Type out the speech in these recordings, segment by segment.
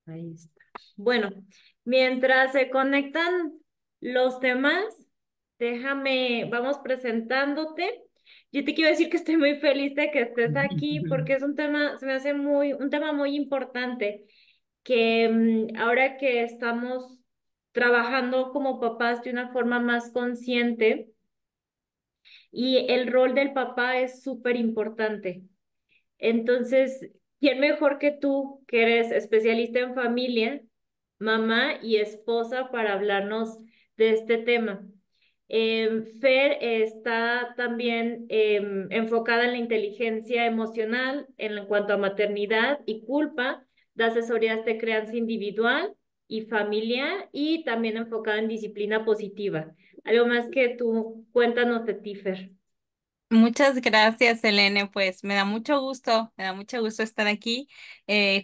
Ahí está. Bueno, mientras se conectan los temas, vamos presentándote. Yo te quiero decir que estoy muy feliz de que estés aquí porque es un tema, se me hace un tema muy importante que ahora que estamos trabajando como papás de una forma más consciente y el rol del papá es súper importante. Entonces, ¿quién mejor que tú, que eres especialista en familia, mamá y esposa, para hablarnos de este tema? Fer está también enfocada en la inteligencia emocional en cuanto a maternidad y culpa, da asesorías de crianza individual y familiar y también enfocada en disciplina positiva. Algo más que tú, cuéntanos de ti, Fer. Muchas gracias, Elene. Pues me da mucho gusto estar aquí.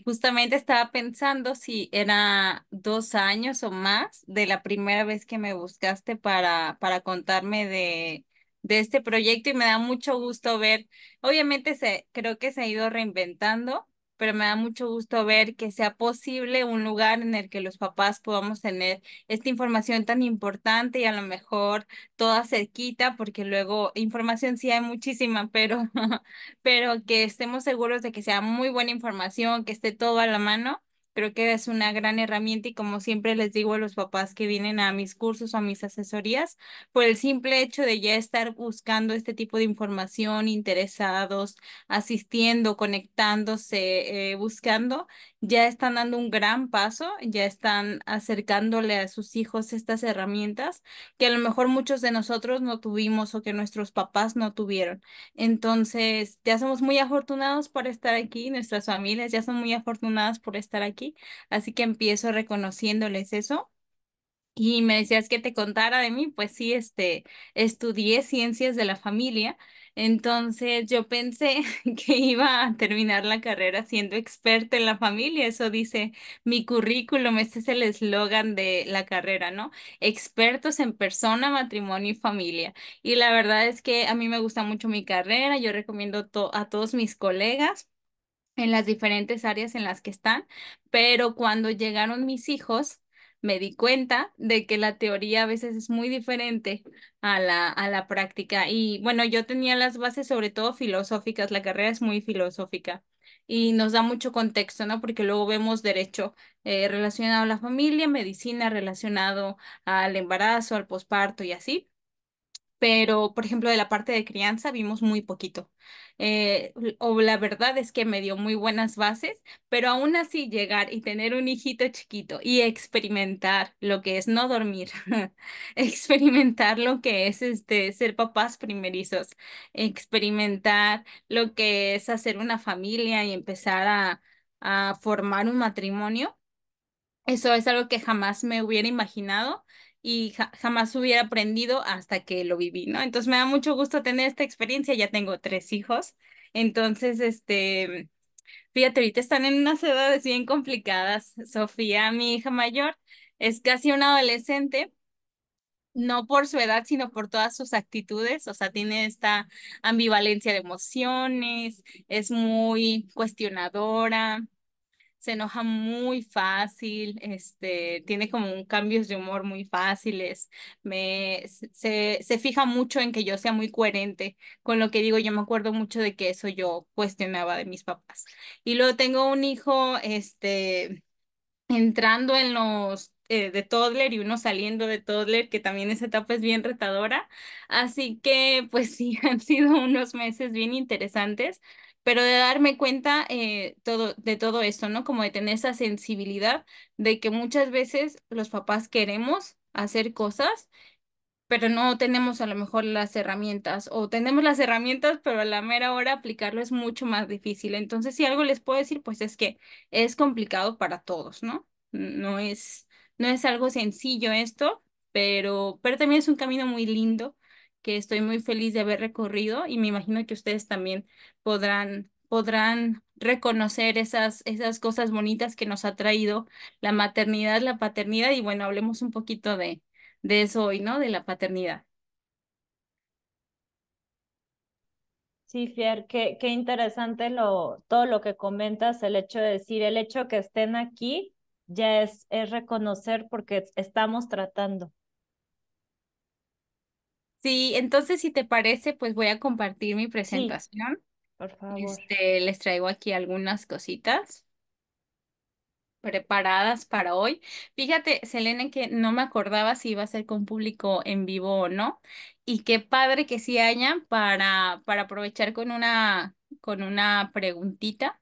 Justamente estaba pensando si era 2 años o más de la primera vez que me buscaste para contarme de este proyecto y me da mucho gusto ver, obviamente creo que se ha ido reinventando, pero me da mucho gusto ver que sea posible un lugar en el que los papás podamos tener esta información tan importante y a lo mejor toda cerquita, porque luego información sí hay muchísima, pero, pero que estemos seguros de que sea muy buena información, que esté todo a la mano. Creo que es una gran herramienta y como siempre les digo a los papás que vienen a mis cursos o a mis asesorías, por el simple hecho de ya estar buscando este tipo de información, interesados, asistiendo, conectándose, buscando, ya están dando un gran paso, ya están acercándole a sus hijos estas herramientas que a lo mejor muchos de nosotros no tuvimos o que nuestros papás no tuvieron. Entonces, ya somos muy afortunados por estar aquí, nuestras familias ya son muy afortunadas por estar aquí, así que empiezo reconociéndoles eso. Y me decías que te contara de mí, pues sí, estudié ciencias de la familia, entonces yo pensé que iba a terminar la carrera siendo experta en la familia, eso dice mi currículum, este es el eslogan de la carrera, ¿no? Expertos en persona, matrimonio y familia. Y la verdad es que a mí me gusta mucho mi carrera, yo recomiendo a todos mis colegas en las diferentes áreas en las que están, pero cuando llegaron mis hijos, me di cuenta de que la teoría a veces es muy diferente a la práctica. Y bueno, yo tenía las bases sobre todo filosóficas, la carrera es muy filosófica y nos da mucho contexto, ¿no? Porque luego vemos derecho relacionado a la familia, medicina relacionado al embarazo, al posparto y así, pero por ejemplo de la parte de crianza vimos muy poquito. O la verdad es que me dio muy buenas bases, pero aún así llegar y tener un hijito chiquito y experimentar lo que es no dormir, experimentar lo que es ser papás primerizos, experimentar lo que es hacer una familia y empezar a formar un matrimonio. Eso es algo que jamás me hubiera imaginado y jamás hubiera aprendido hasta que lo viví, ¿no? Entonces me da mucho gusto tener esta experiencia. Ya tengo 3 hijos. Entonces, fíjate, ahorita están en unas edades bien complicadas. Sofía, mi hija mayor, es casi una adolescente. No por su edad, sino por todas sus actitudes, o sea, tiene esta ambivalencia de emociones, es muy cuestionadora, se enoja muy fácil, tiene como un cambios de humor muy fáciles, se fija mucho en que yo sea muy coherente con lo que digo. Yo me acuerdo mucho de que eso yo cuestionaba de mis papás. Y luego tengo un hijo, entrando en los de toddler y uno saliendo de toddler, que también esa etapa es bien retadora. Así que, pues sí, han sido unos meses bien interesantes, pero de darme cuenta de todo esto, ¿no? Como de tener esa sensibilidad de que muchas veces los papás queremos hacer cosas pero no tenemos a lo mejor las herramientas o tenemos las herramientas, pero a la mera hora aplicarlo es mucho más difícil. Entonces, si algo les puedo decir, pues es que es complicado para todos, ¿no? No es algo sencillo esto, pero también es un camino muy lindo que estoy muy feliz de haber recorrido y me imagino que ustedes también podrán reconocer esas cosas bonitas que nos ha traído la maternidad, la paternidad y bueno, hablemos un poquito de eso hoy, ¿no? De la paternidad. Sí, Fier, qué interesante todo lo que comentas, el hecho de decir, el hecho que estén aquí. ya es reconocer porque estamos tratando. Sí, entonces si te parece, pues voy a compartir mi Sí, presentación. por favor. Les traigo aquí algunas cositas preparadas para hoy. Fíjate, Selene, que no me acordaba si iba a ser con público en vivo o no. Y qué padre que sí haya para aprovechar con una preguntita,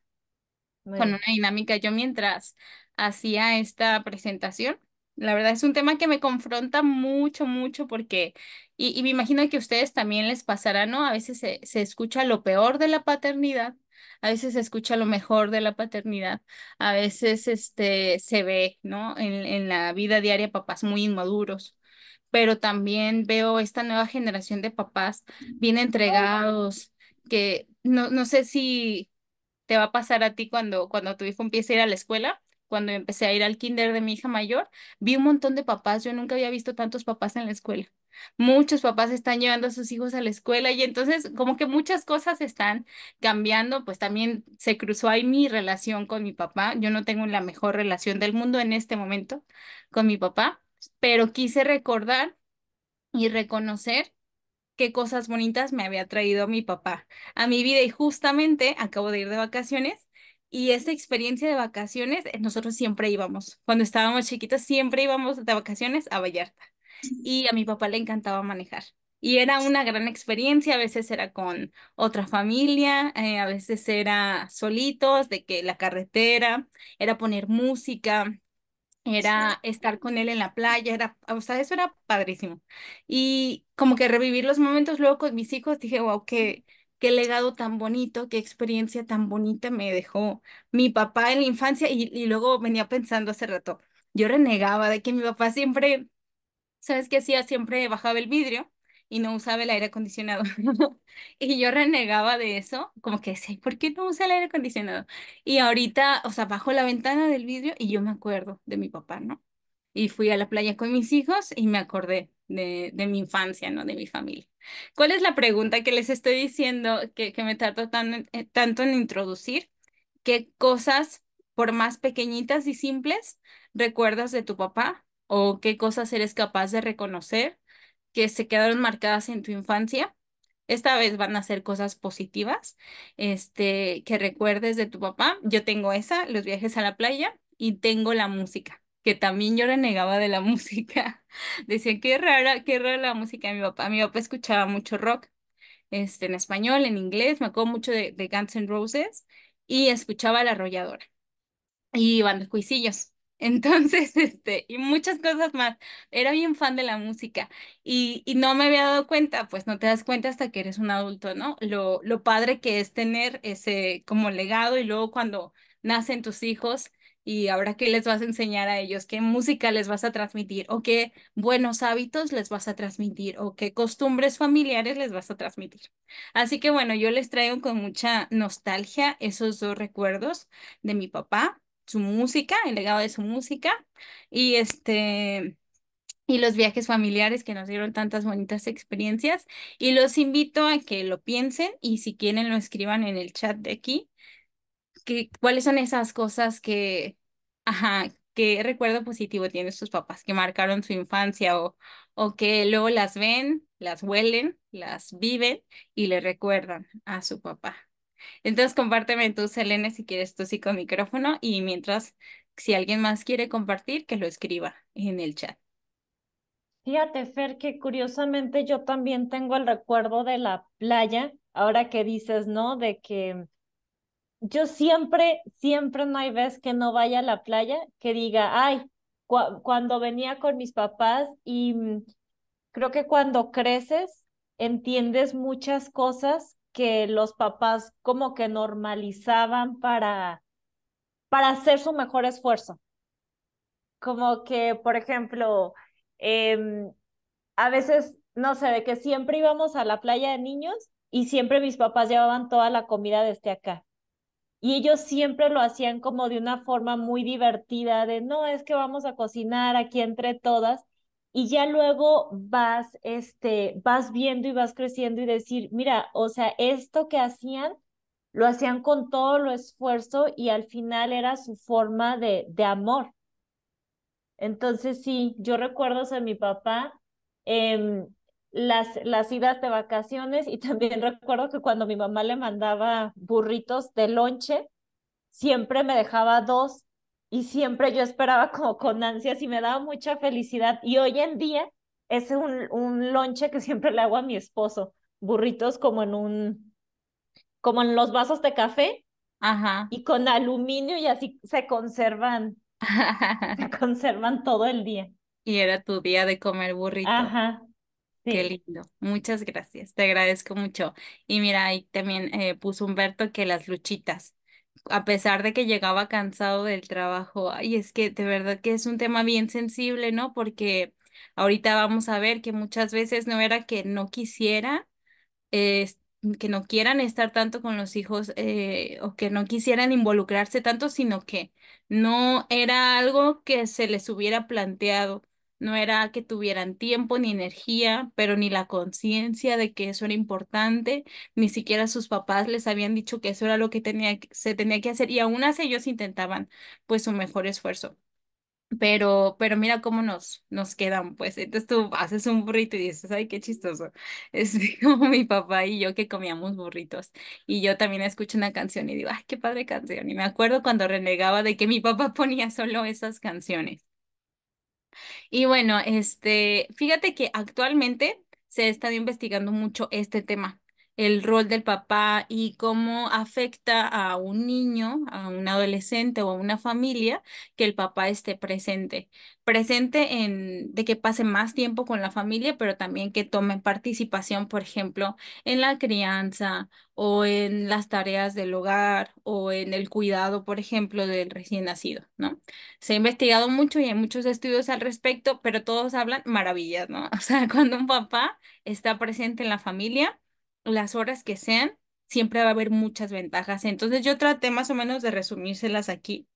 Muy con una bien. dinámica. Yo mientras hacía esta presentación, la verdad es un tema que me confronta mucho, mucho porque, y me imagino que a ustedes también les pasará, ¿no? A veces se escucha lo peor de la paternidad, a veces se escucha lo mejor de la paternidad, a veces se ve, ¿no? En la vida diaria papás muy inmaduros. Pero también veo esta nueva generación de papás bien entregados, que no sé si te va a pasar a ti cuando tu hijo empiece a ir a la escuela. Cuando empecé a ir al kinder de mi hija mayor, vi un montón de papás. Yo nunca había visto tantos papás en la escuela. Muchos papás están llevando a sus hijos a la escuela y entonces como que muchas cosas están cambiando. Pues también se cruzó ahí mi relación con mi papá. Yo no tengo la mejor relación del mundo en este momento con mi papá, pero quise recordar y reconocer qué cosas bonitas me había traído mi papá a mi vida y justamente acabo de ir de vacaciones y esa experiencia de vacaciones, nosotros siempre íbamos, cuando estábamos chiquitos siempre íbamos de vacaciones a Vallarta y a mi papá le encantaba manejar. Y era una gran experiencia, a veces era con otra familia, a veces era solitos, de que la carretera, era poner música, era estar con él en la playa, era, o sea, eso era padrísimo. Y como que revivir los momentos luego con mis hijos, dije, wow, qué legado tan bonito, qué experiencia tan bonita me dejó mi papá en la infancia. Y luego venía pensando hace rato, yo renegaba de que mi papá siempre ¿sabes qué hacía? Siempre bajaba el vidrio y no usaba el aire acondicionado. Y yo renegaba de eso, como que decía, ¿por qué no usa el aire acondicionado? Y ahorita, o sea, bajo la ventana del vidrio y yo me acuerdo de mi papá, ¿no? Y fui a la playa con mis hijos y me acordé de mi infancia, ¿no? De mi familia. ¿Cuál es la pregunta que les estoy diciendo que me trato tanto en introducir? ¿Qué cosas, por más pequeñitas y simples, recuerdas de tu papá? ¿O qué cosas eres capaz de reconocer que se quedaron marcadas en tu infancia? Esta vez van a ser cosas positivas, que recuerdes de tu papá. Yo tengo esa, los viajes a la playa, y tengo la música, que también yo renegaba de la música. Decía, qué rara la música de mi papá. Mi papá escuchaba mucho rock en español, en inglés, me acuerdo mucho de Guns N' Roses y escuchaba La Arrolladora y Banda Cuisillos. Entonces, y muchas cosas más. Era bien fan de la música y no me había dado cuenta, pues no te das cuenta hasta que eres un adulto, ¿no? Lo padre que es tener ese como legado y luego cuando nacen tus hijos y ahora qué les vas a enseñar a ellos, qué música les vas a transmitir o qué buenos hábitos les vas a transmitir o qué costumbres familiares les vas a transmitir. Así que bueno, yo les traigo con mucha nostalgia esos dos recuerdos de mi papá, su música, el legado de su música y y los viajes familiares que nos dieron tantas bonitas experiencias y los invito a que lo piensen y si quieren lo escriban en el chat de aquí, que cuáles son esas cosas ajá, qué recuerdo positivo tienen sus papás que marcaron su infancia o que luego las ven, las huelen, las viven y le recuerdan a su papá. Entonces, compárteme tú, Selene, si quieres tú sí con micrófono y mientras, si alguien más quiere compartir, que lo escriba en el chat. Fíjate, Fer, que curiosamente yo también tengo el recuerdo de la playa, ahora que dices, ¿no? De que yo siempre no hay vez que no vaya a la playa que diga, ay, cuando venía con mis papás y creo que cuando creces entiendes muchas cosas que los papás como que normalizaban para hacer su mejor esfuerzo. Como que, por ejemplo, em, a veces, no sé, de que siempre íbamos a la playa de niños y siempre mis papás llevaban toda la comida desde acá. Y ellos siempre lo hacían como de una forma muy divertida, de no, es que vamos a cocinar aquí entre todas. Y ya luego vas viendo y vas creciendo y decir, mira, o sea, esto que hacían, lo hacían con todo lo esfuerzo y al final era su forma de amor. Entonces sí, yo recuerdo a mi papá, em, las idas de vacaciones y también recuerdo que cuando mi mamá le mandaba burritos de lonche, siempre me dejaba dos y siempre yo esperaba como con ansias y me daba mucha felicidad. Y hoy en día es un lonche que siempre le hago a mi esposo, burritos como en los vasos de café Ajá. y con aluminio y así se conservan todo el día. Y era tu día de comer burrito. Ajá, Qué sí. lindo. Muchas gracias. Te agradezco mucho. Y mira, ahí también puso Humberto que las luchitas, a pesar de que llegaba cansado del trabajo, ay, es que de verdad que es un tema bien sensible, ¿no? Porque ahorita vamos a ver que muchas veces no era que no quisiera es- que no quieran estar tanto con los hijos o que no quisieran involucrarse tanto, sino que no era algo que se les hubiera planteado, no era que tuvieran tiempo ni energía, pero ni la conciencia de que eso era importante, ni siquiera sus papás les habían dicho que eso era lo que se tenía que hacer y aún así ellos intentaban pues su mejor esfuerzo. Pero mira cómo nos quedan, pues. Entonces tú haces un burrito y dices, ay, qué chistoso. Es como mi papá y yo que comíamos burritos. Y yo también escucho una canción y digo, ay, qué padre canción. Y me acuerdo cuando renegaba de que mi papá ponía solo esas canciones. Y bueno, fíjate que actualmente se ha estado investigando mucho este tema, el rol del papá y cómo afecta a un niño, a un adolescente o a una familia que el papá esté presente. Presente de que pase más tiempo con la familia, pero también que tome participación, por ejemplo, en la crianza o en las tareas del hogar o en el cuidado, por ejemplo, del recién nacido, ¿no? Se ha investigado mucho y hay muchos estudios al respecto, pero todos hablan maravillas, ¿no? O sea, cuando un papá está presente en la familia, las horas que sean, siempre va a haber muchas ventajas. Entonces yo traté más o menos de resumírselas aquí.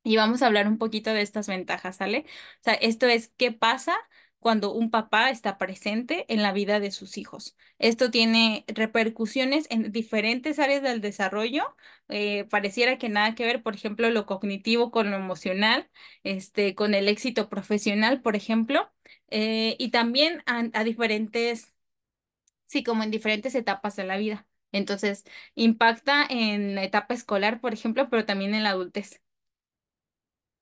Y vamos a hablar un poquito de estas ventajas, ¿sale? O sea, esto es qué pasa cuando un papá está presente en la vida de sus hijos. Esto tiene repercusiones en diferentes áreas del desarrollo. Pareciera que nada que ver, por ejemplo, lo cognitivo con lo emocional, con el éxito profesional, por ejemplo, y también a diferentes, sí, como en diferentes etapas de la vida. Entonces, impacta en la etapa escolar, por ejemplo, pero también en la adultez.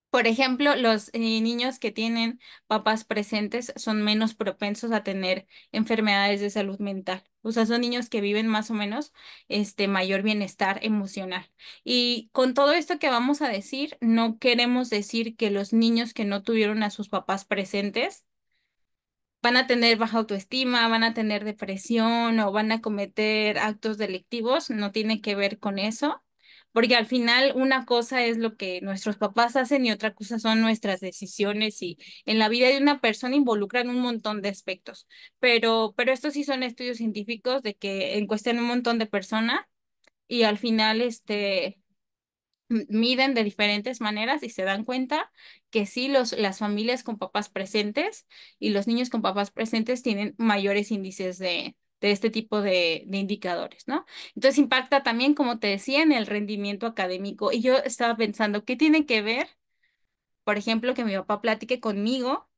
Por ejemplo, los niños que tienen papás presentes son menos propensos a tener enfermedades de salud mental. O sea, son niños que viven más o menos mayor bienestar emocional. Y con todo esto que vamos a decir, no queremos decir que los niños que no tuvieron a sus papás presentes van a tener baja autoestima, van a tener depresión o van a cometer actos delictivos, no tiene que ver con eso, porque al final una cosa es lo que nuestros papás hacen y otra cosa son nuestras decisiones y en la vida de una persona involucran un montón de aspectos, pero estos sí son estudios científicos de que encuestan un montón de personas y al final miden de diferentes maneras y se dan cuenta que sí, las familias con papás presentes y los niños con papás presentes tienen mayores índices de este tipo de indicadores, ¿no? Entonces impacta también, como te decía, en el rendimiento académico. Y yo estaba pensando, ¿qué tiene que ver, por ejemplo, que mi papá platique conmigo,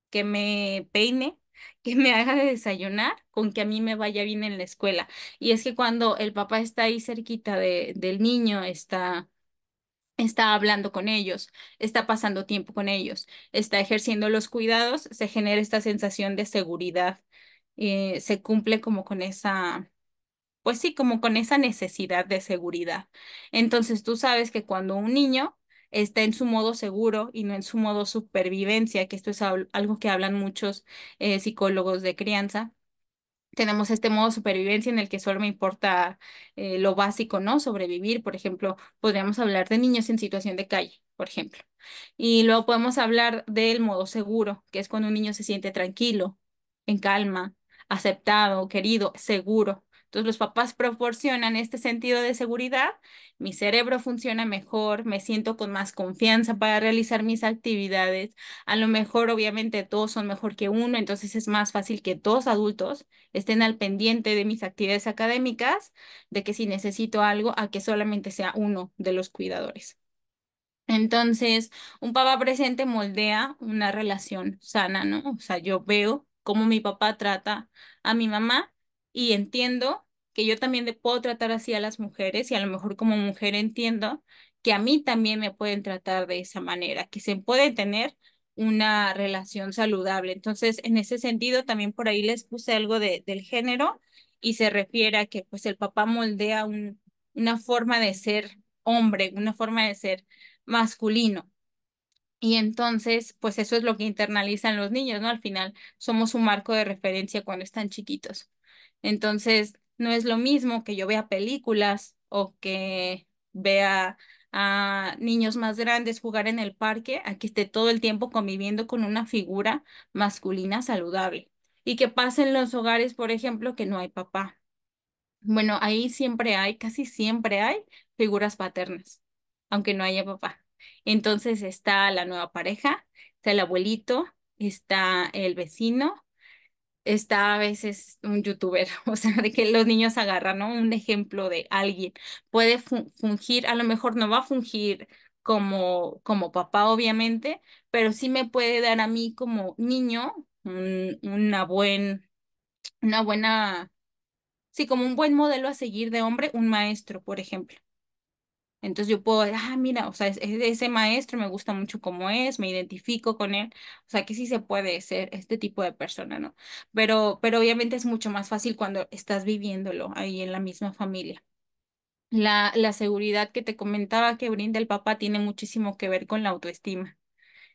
que me peine? Que me haga de desayunar con que a mí me vaya bien en la escuela. Y es que cuando el papá está ahí cerquita del niño, está hablando con ellos, está pasando tiempo con ellos, está ejerciendo los cuidados, se genera esta sensación de seguridad, se cumple como con esa, pues sí, como con esa necesidad de seguridad. Entonces tú sabes que cuando un niño está en su modo seguro y no en su modo supervivencia, que esto es algo que hablan muchos psicólogos de crianza, tenemos este modo supervivencia en el que solo me importa lo básico, ¿no? Sobrevivir, por ejemplo, podríamos hablar de niños en situación de calle, por ejemplo. Y luego podemos hablar del modo seguro, que es cuando un niño se siente tranquilo, en calma, aceptado, querido, seguro. Entonces los papás proporcionan este sentido de seguridad, mi cerebro funciona mejor, me siento con más confianza para realizar mis actividades. A lo mejor, obviamente, todos son mejor que uno, entonces es más fácil que dos adultos estén al pendiente de mis actividades académicas, de que si necesito algo, a que solamente sea uno de los cuidadores. Entonces, un papá presente moldea una relación sana, ¿no? O sea, yo veo cómo mi papá trata a mi mamá y entiendo que yo también le puedo tratar así a las mujeres y a lo mejor como mujer entiendo que a mí también me pueden tratar de esa manera, que se puede tener una relación saludable. Entonces, en ese sentido, también por ahí les puse algo del género y se refiere a que pues el papá moldea una forma de ser hombre, una forma de ser masculino. Y entonces, pues eso es lo que internalizan los niños, ¿no? Al final somos un marco de referencia cuando están chiquitos. Entonces, no es lo mismo que yo vea películas o que vea a niños más grandes jugar en el parque, a que esté todo el tiempo conviviendo con una figura masculina saludable. Y que pase en los hogares, por ejemplo, que no hay papá. Bueno, ahí siempre hay, casi siempre hay figuras paternas, aunque no haya papá. Entonces está la nueva pareja, está el abuelito, está el vecino, está a veces un youtuber, o sea, de que los niños agarran, ¿no? Un ejemplo de alguien. Puede fungir, a lo mejor no va a fungir como papá, obviamente, pero sí me puede dar a mí como niño una buena. Sí, como un buen modelo a seguir de hombre, un maestro, por ejemplo. Entonces yo puedo, mira, o sea, ese maestro me gusta mucho cómo es, me identifico con él. O sea, que sí se puede ser este tipo de persona, ¿no? Pero obviamente es mucho más fácil cuando estás viviéndolo ahí en la misma familia. La seguridad que te comentaba que brinda el papá tiene muchísimo que ver con la autoestima.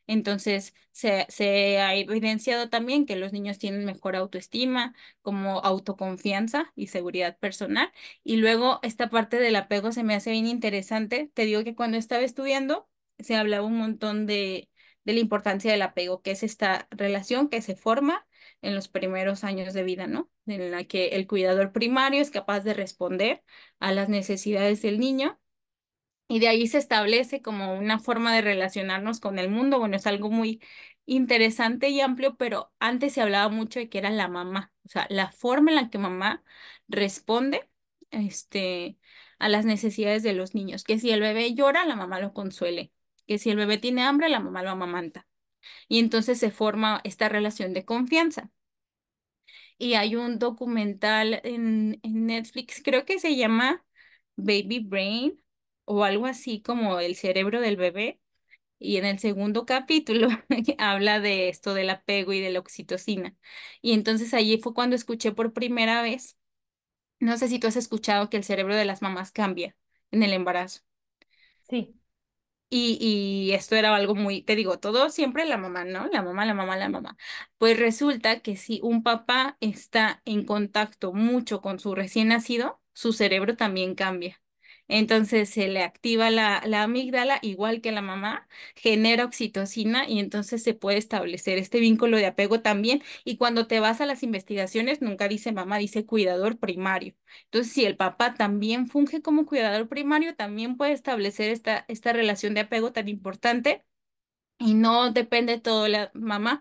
Entonces, se ha evidenciado también que los niños tienen mejor autoestima, como autoconfianza y seguridad personal. Y luego esta parte del apego se me hace bien interesante. Te digo que cuando estaba estudiando se hablaba un montón de la importancia del apego, que es esta relación que se forma en los primeros años de vida, ¿no? En la que el cuidador primario es capaz de responder a las necesidades del niño y de ahí se establece como una forma de relacionarnos con el mundo. Bueno, es algo muy interesante y amplio, pero antes se hablaba mucho de que era la mamá, o sea, la forma en la que mamá responde, este, a las necesidades de los niños, que si el bebé llora, la mamá lo consuele, que si el bebé tiene hambre, la mamá lo amamanta. Y entonces se forma esta relación de confianza. Y hay un documental en Netflix, creo que se llama Baby Brain o algo así como el cerebro del bebé. Y en el segundo capítulo habla de esto del apego y de la oxitocina. Y entonces allí fue cuando escuché por primera vez, no sé si tú has escuchado que el cerebro de las mamás cambia en el embarazo. Sí. Y esto era algo muy, te digo, todo siempre la mamá, ¿no? La mamá, la mamá, la mamá. Pues resulta que si un papá está en contacto mucho con su recién nacido, su cerebro también cambia. Entonces se le activa la amígdala, igual que la mamá, genera oxitocina y entonces se puede establecer este vínculo de apego también. Y cuando te vas a las investigaciones, nunca dice mamá, dice cuidador primario. Entonces, si el papá también funge como cuidador primario, también puede establecer esta relación de apego tan importante y no depende todo de la mamá.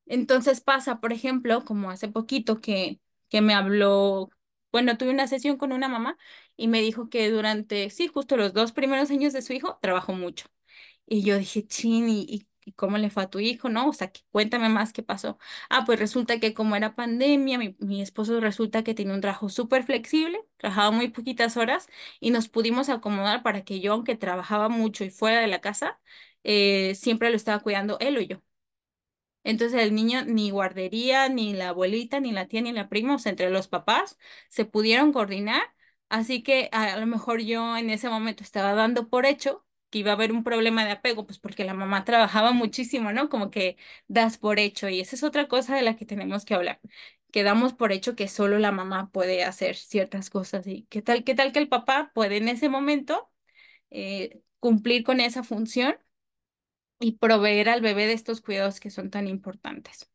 Entonces pasa, por ejemplo, como hace poquito que me habló, bueno, tuve una sesión con una mamá y me dijo que durante, sí, justo los 2 primeros años de su hijo, trabajó mucho. Y yo dije, chin, ¿y cómo le fue a tu hijo, no? O sea, cuéntame más qué pasó. Ah, pues resulta que como era pandemia, mi esposo resulta que tiene un trabajo súper flexible, trabajaba muy poquitas horas y nos pudimos acomodar para que yo, aunque trabajaba mucho y fuera de la casa, siempre lo estaba cuidando él o yo. Entonces el niño ni guardería, ni la abuelita, ni la tía, ni la prima, o sea, entre los papás se pudieron coordinar. Así que a lo mejor yo en ese momento estaba dando por hecho que iba a haber un problema de apego, pues porque la mamá trabajaba muchísimo, ¿no? Como que das por hecho. Y esa es otra cosa de la que tenemos que hablar. Que damos por hecho que solo la mamá puede hacer ciertas cosas. ¿Y qué tal que el papá puede en ese momento cumplir con esa función y proveer al bebé de estos cuidados que son tan importantes?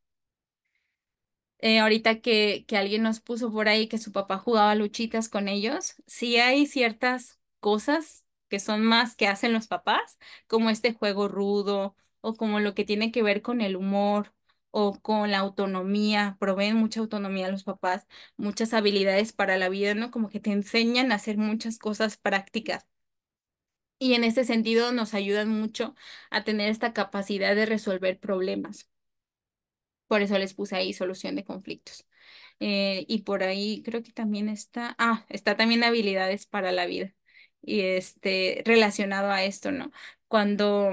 Ahorita que alguien nos puso por ahí que su papá jugaba luchitas con ellos, sí hay ciertas cosas que son más que hacen los papás, como este juego rudo o como lo que tiene que ver con el humor o con la autonomía, proveen mucha autonomía a los papás, muchas habilidades para la vida, ¿no? Como que te enseñan a hacer muchas cosas prácticas y en ese sentido nos ayudan mucho a tener esta capacidad de resolver problemas. Por eso les puse ahí solución de conflictos. Y por ahí creo que también está también habilidades para la vida. Y relacionado a esto, ¿no? Cuando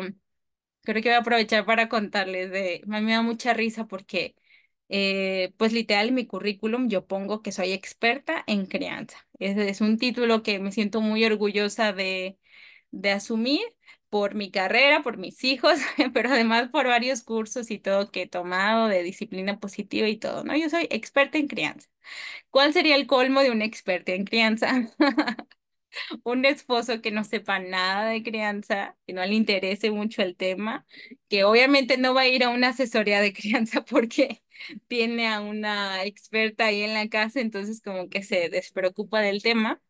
Creo que voy a aprovechar para contarles a mí me da mucha risa porque, pues literal en mi currículum yo pongo que soy experta en crianza. Ese es un título que me siento muy orgullosa de asumir por mi carrera, por mis hijos, pero además por varios cursos y todo que he tomado de disciplina positiva y todo, ¿no? Yo soy experta en crianza. ¿Cuál sería el colmo de una experta en crianza? Un esposo que no sepa nada de crianza, que no le interese mucho el tema, que obviamente no va a ir a una asesoría de crianza porque tiene a una experta ahí en la casa, entonces como que se despreocupa del tema.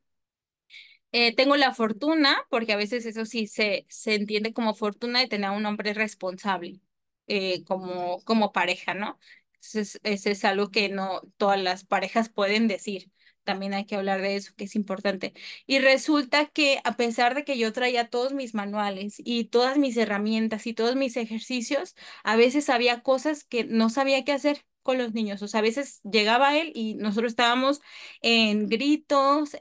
Tengo la fortuna, porque a veces eso sí se entiende como fortuna de tener a un hombre responsable como pareja, ¿no? Ese es algo que no todas las parejas pueden decir. También hay que hablar de eso, que es importante. Y resulta que a pesar de que yo traía todos mis manuales y todas mis herramientas y todos mis ejercicios, a veces había cosas que no sabía qué hacer con los niños. O sea, a veces llegaba él y nosotros estábamos en gritos,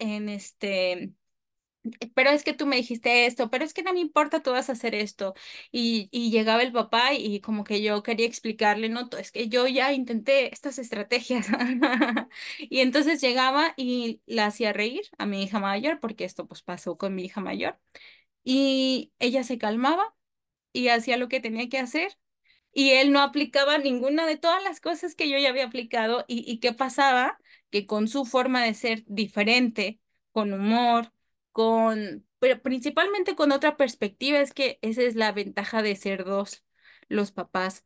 pero es que tú me dijiste esto, pero es que no me importa, tú vas a hacer esto. Y llegaba el papá y como que yo quería explicarle, no, es que yo ya intenté estas estrategias. Y entonces llegaba y la hacía reír a mi hija mayor, porque esto pues pasó con mi hija mayor. Y ella se calmaba y hacía lo que tenía que hacer y él no aplicaba ninguna de todas las cosas que yo ya había aplicado. ¿Y qué pasaba? Que con su forma de ser diferente, con humor, pero principalmente con otra perspectiva, es que esa es la ventaja de ser dos, los papás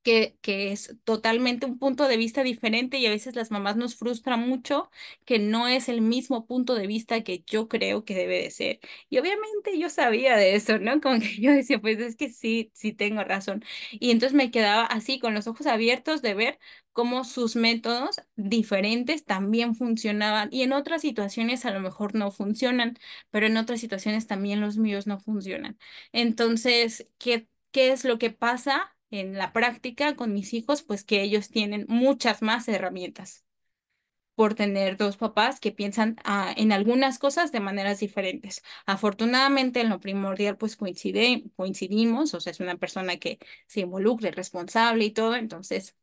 que es totalmente un punto de vista diferente y a veces las mamás nos frustra mucho que no es el mismo punto de vista que yo creo que debe de ser. Y obviamente yo sabía de eso, ¿no? Como que yo decía, pues es que sí, sí tengo razón. Y entonces me quedaba así con los ojos abiertos de ver cómo sus métodos diferentes también funcionaban y en otras situaciones a lo mejor no funcionan, pero en otras situaciones también los míos no funcionan. Entonces, ¿qué es lo que pasa en la práctica con mis hijos? Pues que ellos tienen muchas más herramientas por tener dos papás que piensan en algunas cosas de maneras diferentes. Afortunadamente, en lo primordial, pues coincidimos, o sea, es una persona que se involucre, responsable y todo, entonces,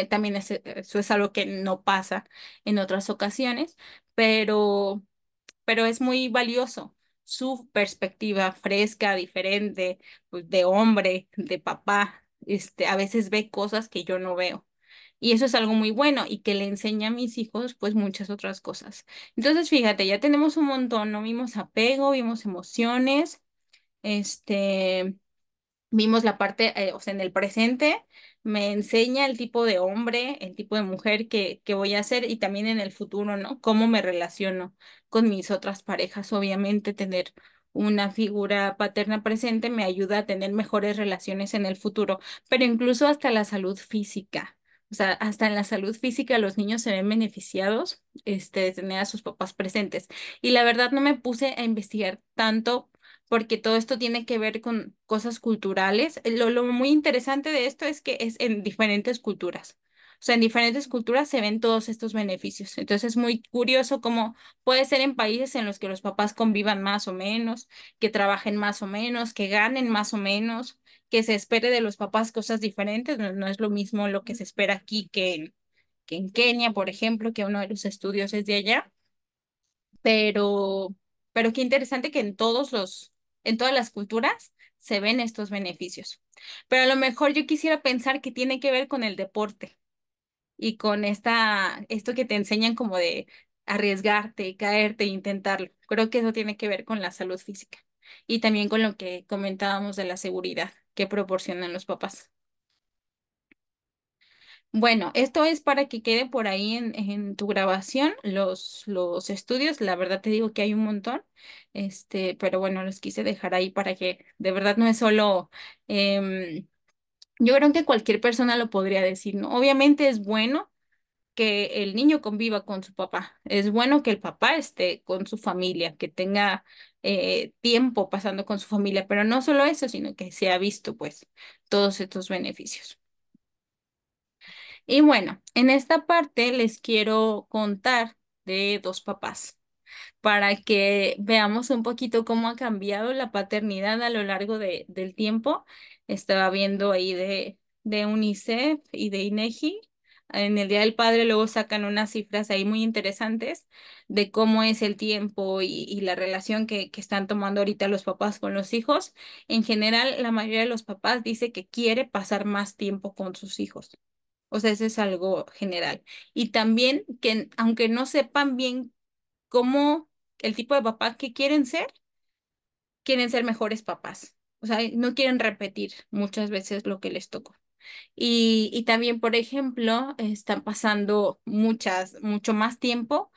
también eso es algo que no pasa en otras ocasiones, pero es muy valioso su perspectiva fresca, diferente, pues, de hombre, de papá. A veces ve cosas que yo no veo. Y eso es algo muy bueno y que le enseña a mis hijos, pues, muchas otras cosas. Entonces, fíjate, ya tenemos un montón, ¿no? Vimos apego, vimos emociones, este, vimos la parte, o sea, en el presente me enseña el tipo de hombre, el tipo de mujer que voy a ser y también en el futuro, ¿no? Cómo me relaciono con mis otras parejas. Obviamente, tener una figura paterna presente me ayuda a tener mejores relaciones en el futuro, pero incluso hasta la salud física. O sea, hasta en la salud física los niños se ven beneficiados, de tener a sus papás presentes. Y la verdad no me puse a investigar tanto porque todo esto tiene que ver con cosas culturales. Lo muy interesante de esto es que es en diferentes culturas. O sea, en diferentes culturas se ven todos estos beneficios. Entonces es muy curioso cómo puede ser en países en los que los papás convivan más o menos, que trabajen más o menos, que ganen más o menos, que se espere de los papás cosas diferentes. No, no es lo mismo lo que se espera aquí que en Kenia, por ejemplo, que uno de los estudios es de allá, pero, qué interesante que en todas las culturas se ven estos beneficios. Pero a lo mejor yo quisiera pensar que tiene que ver con el deporte y con esto que te enseñan como de arriesgarte, caerte e intentarlo. Creo que eso tiene que ver con la salud física y también con lo que comentábamos de la seguridad que proporcionan los papás. Bueno, esto es para que quede por ahí en tu grabación los estudios. La verdad te digo que hay un montón, pero bueno, los quise dejar ahí para que de verdad no es solo, yo creo que cualquier persona lo podría decir, ¿no? Obviamente es bueno que el niño conviva con su papá. Es bueno que el papá esté con su familia, que tenga tiempo pasando con su familia, pero no solo eso, sino que se ha visto pues todos estos beneficios. Y bueno, en esta parte les quiero contar de dos papás para que veamos un poquito cómo ha cambiado la paternidad a lo largo del tiempo. Estaba viendo ahí de UNICEF y de INEGI. En el Día del Padre luego sacan unas cifras ahí muy interesantes de cómo es el tiempo y la relación que están tomando ahorita los papás con los hijos. En general, la mayoría de los papás dice que quiere pasar más tiempo con sus hijos. O sea, eso es algo general. Y también que aunque no sepan bien cómo el tipo de papás que quieren ser mejores papás. O sea, no quieren repetir muchas veces lo que les tocó. Y también, por ejemplo, están pasando mucho más tiempo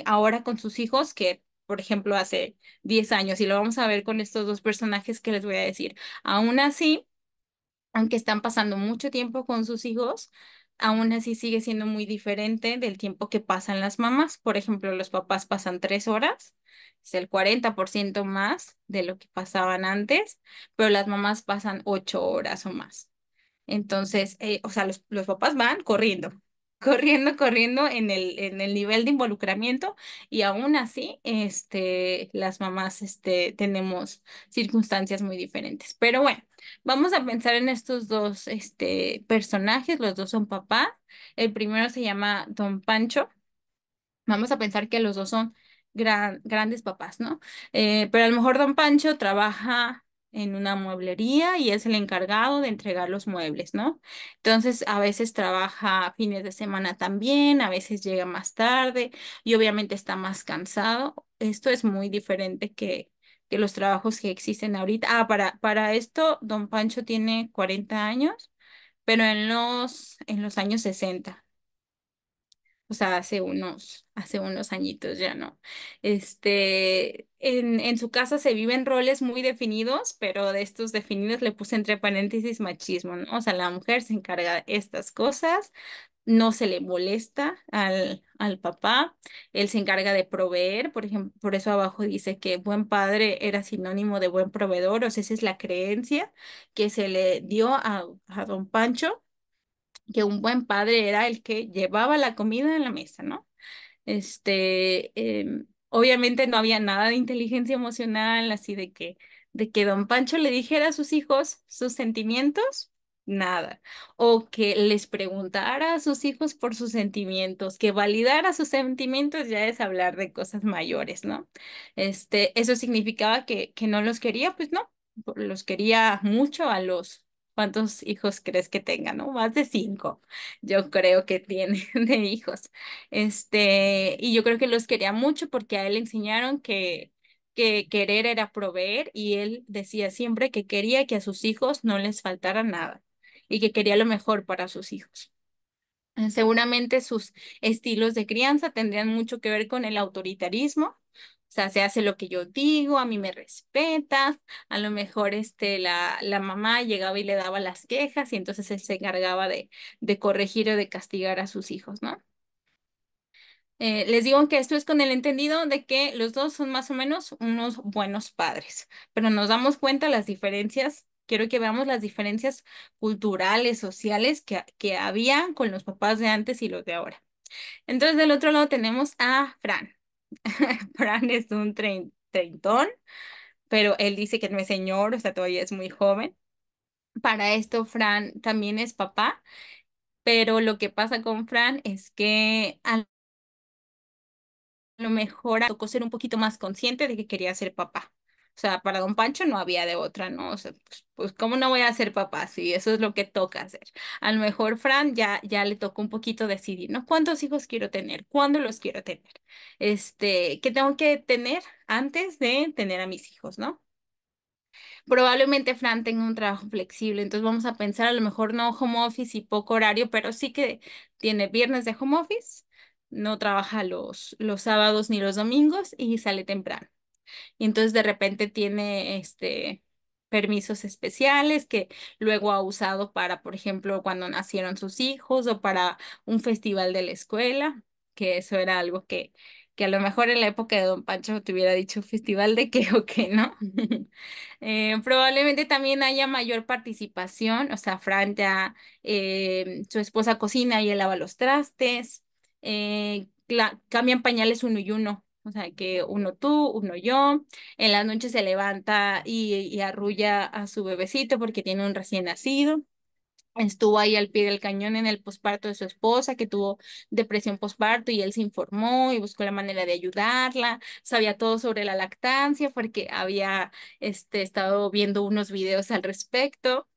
ahora con sus hijos que, por ejemplo, hace 10 años. Y lo vamos a ver con estos dos personajes que les voy a decir. Aún así, aunque están pasando mucho tiempo con sus hijos, aún así sigue siendo muy diferente del tiempo que pasan las mamás. Por ejemplo, los papás pasan 3 horas, es el 40% más de lo que pasaban antes, pero las mamás pasan 8 horas o más. Entonces, o sea, los papás van corriendo, corriendo en el nivel de involucramiento y aún así, las mamás, tenemos circunstancias muy diferentes. Pero bueno, vamos a pensar en estos dos, personajes, los dos son papá. El primero se llama Don Pancho. Vamos a pensar que los dos son grandes papás, ¿no? Pero a lo mejor don Pancho trabaja en una mueblería y es el encargado de entregar los muebles, ¿no? Entonces, a veces trabaja fines de semana también, a veces llega más tarde y obviamente está más cansado. Esto es muy diferente que los trabajos que existen ahorita. Para esto, don Pancho tiene 40 años, pero en los años 60. O sea, hace unos añitos ya, ¿no? En su casa se viven roles muy definidos, pero de estos definidos le puse entre paréntesis machismo, ¿no? O sea, la mujer se encarga de estas cosas, no se le molesta al papá, él se encarga de proveer, por ejemplo, por eso abajo dice que buen padre era sinónimo de buen proveedor, o sea, esa es la creencia que se le dio a don Pancho, que un buen padre era el que llevaba la comida en la mesa, ¿no? Obviamente no había nada de inteligencia emocional, así de que don Pancho le dijera a sus hijos sus sentimientos, nada. O que les preguntara a sus hijos por sus sentimientos, que validara sus sentimientos ya es hablar de cosas mayores, ¿no? Eso significaba que no los quería, pues no, los quería mucho a los... ¿Cuántos hijos crees que tenga, no? Más de 5, yo creo que tiene de hijos. Y yo creo que los quería mucho porque a él le enseñaron que querer era proveer y él decía siempre que quería que a sus hijos no les faltara nada y que quería lo mejor para sus hijos. Seguramente sus estilos de crianza tendrían mucho que ver con el autoritarismo. O sea, se hace lo que yo digo, a mí me respetas. A lo mejor la mamá llegaba y le daba las quejas y entonces él se encargaba de corregir o de castigar a sus hijos, ¿no? Les digo que esto es con el entendido de que los dos son más o menos unos buenos padres, pero nos damos cuenta las diferencias, quiero que veamos las diferencias culturales, sociales que había con los papás de antes y los de ahora. Entonces, del otro lado tenemos a Fran. Fran es un treintón, pero él dice que no es señor, o sea, todavía es muy joven. Para esto, Fran también es papá, pero lo que pasa con Fran es que lo mejor tocó ser un poquito más consciente de que quería ser papá. O sea, para don Pancho no había de otra, ¿no? O sea, pues, ¿cómo no voy a ser papá? Sí, eso es lo que toca hacer. A lo mejor Fran ya le tocó un poquito decidir, ¿no? ¿Cuántos hijos quiero tener? ¿Cuándo los quiero tener? ¿Qué tengo que tener antes de tener a mis hijos, ¿no? Probablemente Fran tenga un trabajo flexible, entonces vamos a pensar a lo mejor no home office y poco horario, pero sí que tiene viernes de home office, no trabaja los sábados ni los domingos y sale temprano. Y entonces de repente tiene permisos especiales que luego ha usado para, por ejemplo, cuando nacieron sus hijos o para un festival de la escuela, que eso era algo que a lo mejor en la época de Don Pancho te hubiera dicho festival de qué o qué, ¿no? Probablemente también haya mayor participación, o sea, Fran ya, su esposa cocina y él lava los trastes, cambian pañales uno y uno. O sea, que uno tú, uno yo. En las noches se levanta y arrulla a su bebecito porque tiene un recién nacido. Estuvo ahí al pie del cañón en el posparto de su esposa, que tuvo depresión posparto, y él se informó y buscó la manera de ayudarla. Sabía todo sobre la lactancia porque había estado viendo unos videos al respecto.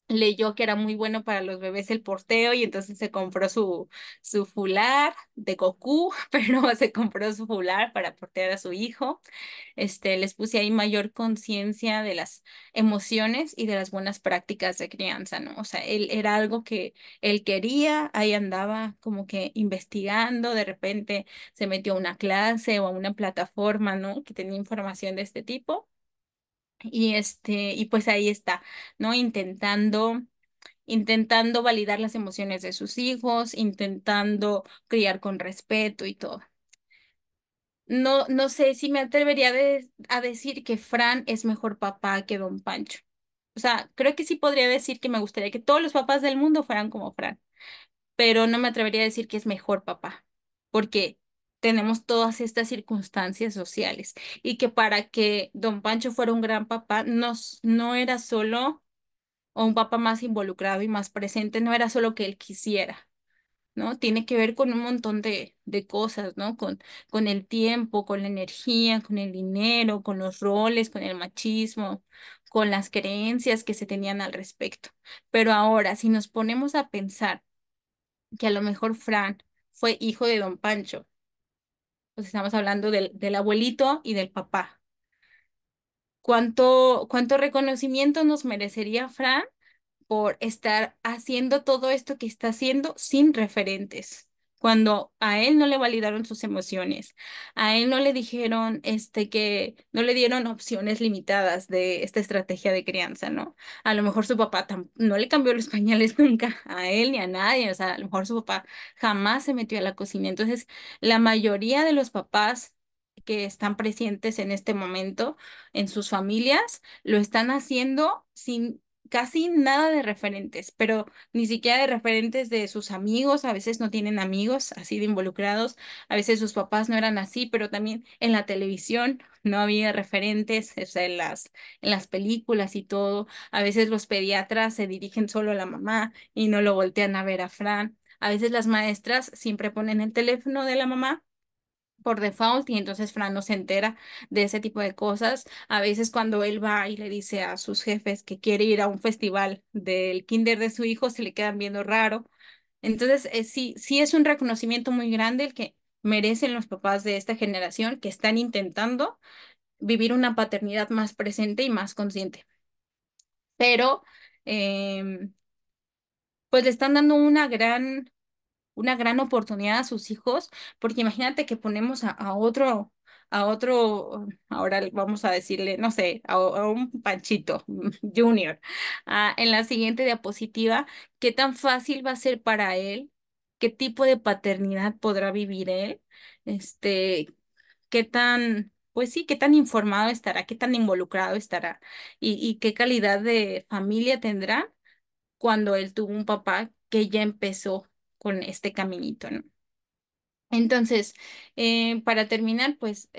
Leyó que era muy bueno para los bebés el porteo y entonces se compró su fular de Goku, pero se compró su fular para portear a su hijo. Les puse ahí mayor conciencia de las emociones y de las buenas prácticas de crianza, ¿no? O sea, él era algo que él quería, ahí andaba como que investigando, de repente se metió a una clase o a una plataforma, ¿no? Que tenía información de este tipo. Y pues ahí está, ¿no? Intentando validar las emociones de sus hijos, intentando criar con respeto y todo. No, no sé si me atrevería a decir que Fran es mejor papá que Don Pancho. O sea, creo que sí podría decir que me gustaría que todos los papás del mundo fueran como Fran, pero no me atrevería a decir que es mejor papá, porque tenemos todas estas circunstancias sociales y que para que Don Pancho fuera un gran papá, no era solo, o un papá más involucrado y más presente, no era solo que él quisiera, ¿no? Tiene que ver con un montón de cosas, ¿no? Con el tiempo, con la energía, con el dinero, con los roles, con el machismo, con las creencias que se tenían al respecto. Pero ahora, si nos ponemos a pensar que a lo mejor Fran fue hijo de Don Pancho, pues estamos hablando del abuelito y del papá. ¿Cuánto reconocimiento nos merecería Fran por estar haciendo todo esto que está haciendo sin referentes? Cuando a él no le validaron sus emociones, a él no le dijeron que no le dieron opciones limitadas de esta estrategia de crianza, ¿no? A lo mejor su papá no le cambió los pañales nunca a él ni a nadie, o sea, a lo mejor su papá jamás se metió a la cocina. Entonces, la mayoría de los papás que están presentes en este momento en sus familias lo están haciendo sin casi nada de referentes, pero ni siquiera de referentes de sus amigos. A veces no tienen amigos así de involucrados, a veces sus papás no eran así, pero también en la televisión no había referentes, o sea, en las películas y todo. A veces los pediatras se dirigen solo a la mamá y no lo voltean a ver a Fran. A veces las maestras siempre ponen el teléfono de la mamá por default y entonces Fran no se entera de ese tipo de cosas. A veces cuando él va y le dice a sus jefes que quiere ir a un festival del kinder de su hijo, se le quedan viendo raro. Entonces, sí, sí es un reconocimiento muy grande el que merecen los papás de esta generación que están intentando vivir una paternidad más presente y más consciente. Pero, em, pues le están dando una gran oportunidad a sus hijos, porque imagínate que ponemos a otro, ahora vamos a decirle, no sé, a un Panchito Junior, en la siguiente diapositiva, qué tan fácil va a ser para él, qué tipo de paternidad podrá vivir él, pues sí, qué tan informado estará, qué tan involucrado estará y qué calidad de familia tendrá cuando él tuvo un papá que ya empezó con este caminito, ¿no? Entonces, para terminar, pues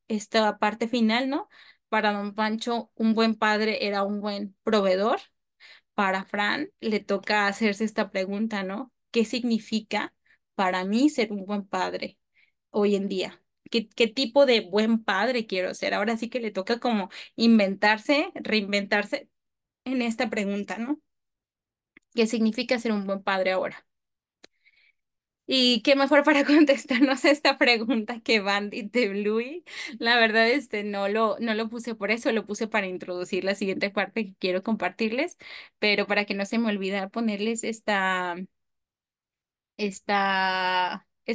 esta parte final, ¿no? Para don Pancho, un buen padre era un buen proveedor. Para Fran, le toca hacerse esta pregunta, ¿no? ¿Qué significa para mí ser un buen padre hoy en día? ¿Qué tipo de buen padre quiero ser? Ahora sí que le toca como inventarse, reinventarse en esta pregunta, ¿no? ¿Qué significa ser un buen padre ahora? Y qué mejor para contestarnos esta pregunta que Bandit de Bluey. La verdad, no lo puse por eso, lo puse para introducir la siguiente parte que quiero compartirles, pero para que no se me olvide ponerles es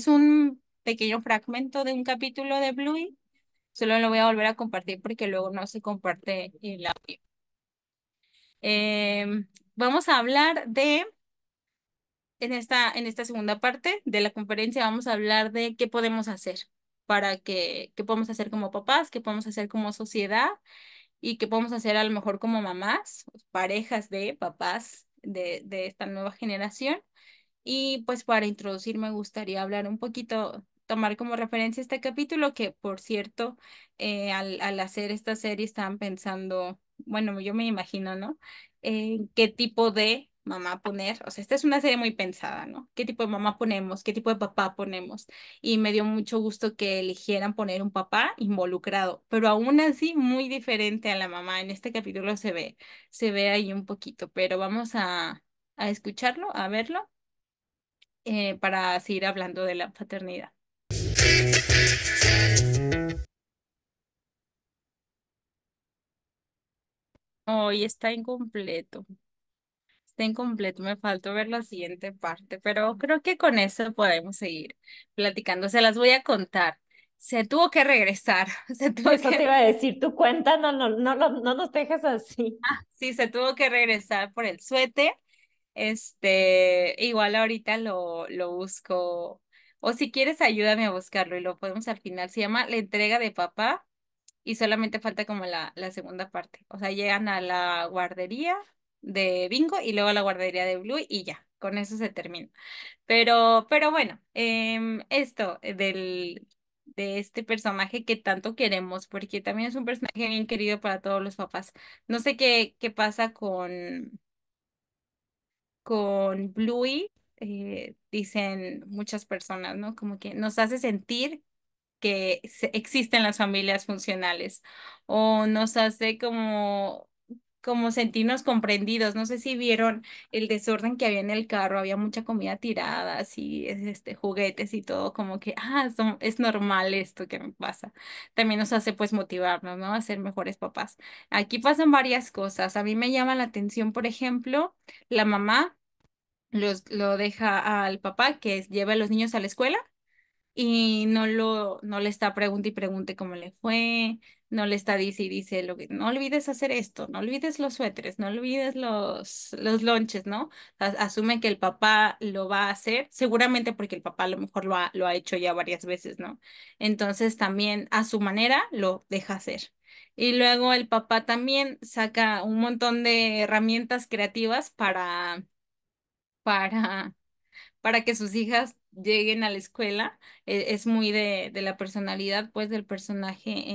un pequeño fragmento de un capítulo de Bluey. Solo lo voy a volver a compartir porque luego no se comparte el audio. Vamos a hablar de, en esta segunda parte de la conferencia, vamos a hablar de qué podemos hacer qué podemos hacer como papás, qué podemos hacer como sociedad y qué podemos hacer a lo mejor como mamás, parejas de papás de esta nueva generación. Y pues para introducir me gustaría hablar un poquito, tomar como referencia este capítulo que por cierto, al hacer esta serie estaban pensando, bueno, yo me imagino, ¿no? ¿Qué tipo de mamá poner? O sea, esta es una serie muy pensada, ¿no? ¿Qué tipo de mamá ponemos? ¿Qué tipo de papá ponemos? Y me dio mucho gusto que eligieran poner un papá involucrado, pero aún así muy diferente a la mamá. En este capítulo se ve ahí un poquito, pero vamos a escucharlo, a verlo para seguir hablando de la paternidad. Hoy está incompleto. Está incompleto, me faltó ver la siguiente parte, pero creo que con eso podemos seguir platicando. Se las voy a contar. Se tuvo que regresar, se tuvo Eso te que, iba a decir, tu cuenta, no nos dejes así. sí, se tuvo que regresar por el suéter. Igual ahorita lo busco, o si quieres ayúdame a buscarlo y lo podemos al final. Se llama La entrega de papá. Y solamente falta como la segunda parte. O sea, llegan a la guardería de Bingo y luego a la guardería de Blue y ya, con eso se termina. Pero bueno, esto de este personaje que tanto queremos, porque también es un personaje bien querido para todos los papás. No sé qué pasa con Bluey, dicen muchas personas, ¿no? Como que nos hace sentir que existen las familias funcionales o nos hace como sentirnos comprendidos. No sé si vieron el desorden que había en el carro, había mucha comida tirada, así, juguetes y todo, como que, es normal esto que me pasa. También nos hace pues motivarnos, ¿no? A ser mejores papás. Aquí pasan varias cosas. A mí me llama la atención, por ejemplo, la mamá lo deja al papá que lleva a los niños a la escuela y no le está pregunte y pregunte cómo le fue, no le está dice y dice no olvides hacer esto, no olvides los suéteres, no olvides los lonches, ¿no? Asume que el papá lo va a hacer, seguramente porque el papá a lo mejor lo ha hecho ya varias veces, ¿no? Entonces también a su manera lo deja hacer. Y luego el papá también saca un montón de herramientas creativas para para que sus hijas lleguen a la escuela. Es muy de la personalidad, pues, del personaje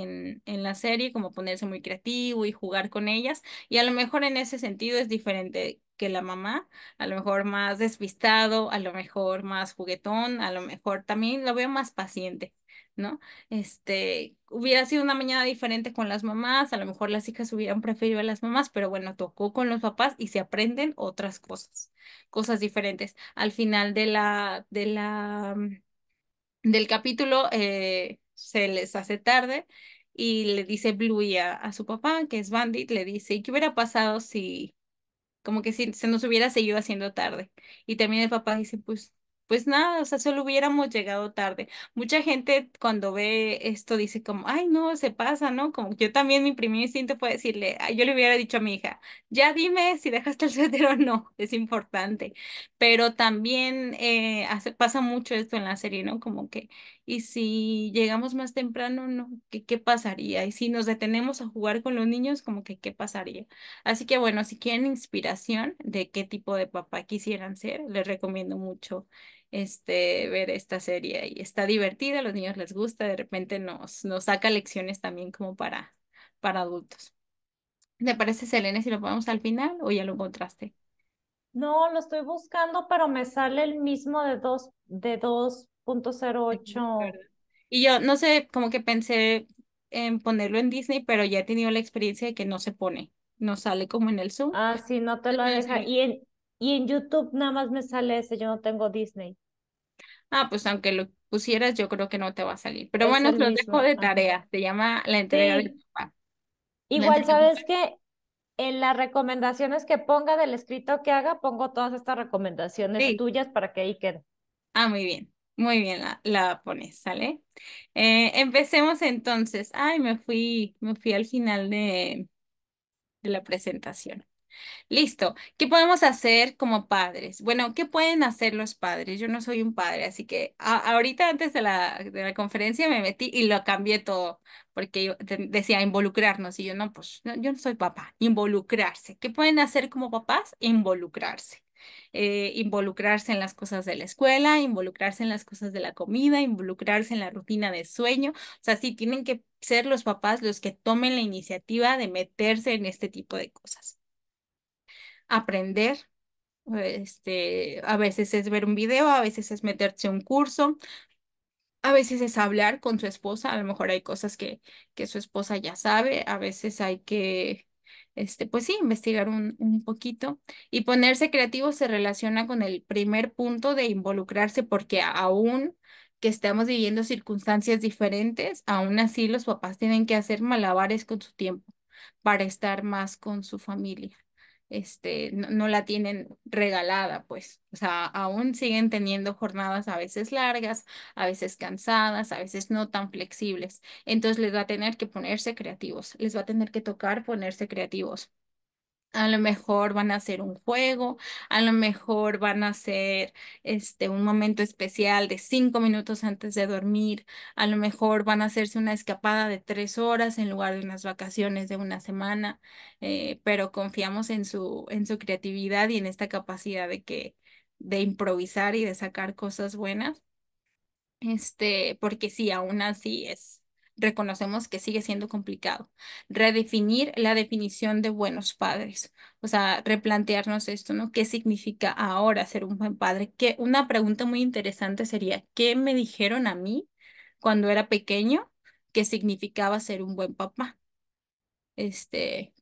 en la serie, como ponerse muy creativo y jugar con ellas. Y a lo mejor en ese sentido es diferente que la mamá, a lo mejor más despistado, a lo mejor más juguetón, a lo mejor también lo veo más paciente. ¿No? Hubiera sido una mañana diferente con las mamás, a lo mejor las hijas hubieran preferido a las mamás, pero bueno, tocó con los papás y se aprenden otras cosas diferentes. Al final del capítulo se les hace tarde y le dice Bluey a su papá, que es Bandit, le dice, ¿y qué hubiera pasado si como que si se nos hubiera seguido haciendo tarde? Y también el papá dice, pues nada, o sea, solo hubiéramos llegado tarde. Mucha gente cuando ve esto dice como, ay, no, se pasa, ¿no? Como que yo también mi primer instinto fue decirle, ay, yo le hubiera dicho a mi hija, ya dime si dejaste el suéter o no, es importante. Pero también pasa mucho esto en la serie, ¿no? Como que, ¿y si llegamos más temprano, no? ¿Qué pasaría? Y si nos detenemos a jugar con los niños, como que, ¿qué pasaría? Así que bueno, si quieren inspiración de qué tipo de papá quisieran ser, les recomiendo mucho ver esta serie y está divertida, a los niños les gusta, de repente nos saca lecciones también como para adultos. ¿Te parece, Selene, si lo ponemos al final o ya lo encontraste? No, lo estoy buscando, pero me sale el mismo de dos punto cero Sí, ¿verdad? ocho. Y yo no sé, como que pensé en ponerlo en Disney, pero ya he tenido la experiencia de que no se pone, no sale como en el Zoom. Ah, sí, no te lo Me va a deja. salir. Y en YouTube nada más me sale ese, yo no tengo Disney. Pues aunque lo pusieras, yo creo que no te va a salir. Pero Es bueno, el se los dejo mismo. de Ajá. tarea. Se llama La entrega del Sí, papá. La igual entrega del sabes papá. que en las recomendaciones que ponga del escrito que haga, pongo todas estas recomendaciones Sí. tuyas para que ahí quede. Muy bien. Muy bien, la pones, ¿sale? Empecemos entonces. Ay, me fui al final de la presentación. Listo. ¿Qué podemos hacer como padres? Bueno, ¿qué pueden hacer los padres? Yo no soy un padre, así que ahorita antes de la conferencia me metí y lo cambié todo, porque decía involucrarnos y yo no, pues yo no soy papá, involucrarse. ¿Qué pueden hacer como papás? Involucrarse. Involucrarse en las cosas de la escuela, involucrarse en las cosas de la comida, involucrarse en la rutina de sueño. O sea, sí, tienen que ser los papás los que tomen la iniciativa de meterse en este tipo de cosas. Aprender. A veces es ver un video, a veces es meterse a un curso, a veces es hablar con su esposa, a lo mejor hay cosas que su esposa ya sabe, a veces hay que, pues sí, investigar un poquito y ponerse creativo se relaciona con el primer punto de involucrarse porque aún que estamos viviendo circunstancias diferentes, aún así los papás tienen que hacer malabares con su tiempo para estar más con su familia. No la tienen regalada, pues, o sea, aún siguen teniendo jornadas a veces largas, a veces cansadas, a veces no tan flexibles. Entonces les va a tener que ponerse creativos, les va a tener que tocar ponerse creativos. A lo mejor van a hacer un juego, a lo mejor van a hacer un momento especial de 5 minutos antes de dormir, a lo mejor van a hacerse una escapada de 3 horas en lugar de unas vacaciones de una semana, pero confiamos en su creatividad y en esta capacidad de improvisar y de sacar cosas buenas. Porque sí, aún así reconocemos que sigue siendo complicado. Redefinir la definición de buenos padres, o sea, replantearnos esto, ¿no? ¿Qué significa ahora ser un buen padre? Una pregunta muy interesante sería, ¿qué me dijeron a mí cuando era pequeño que significaba ser un buen papá?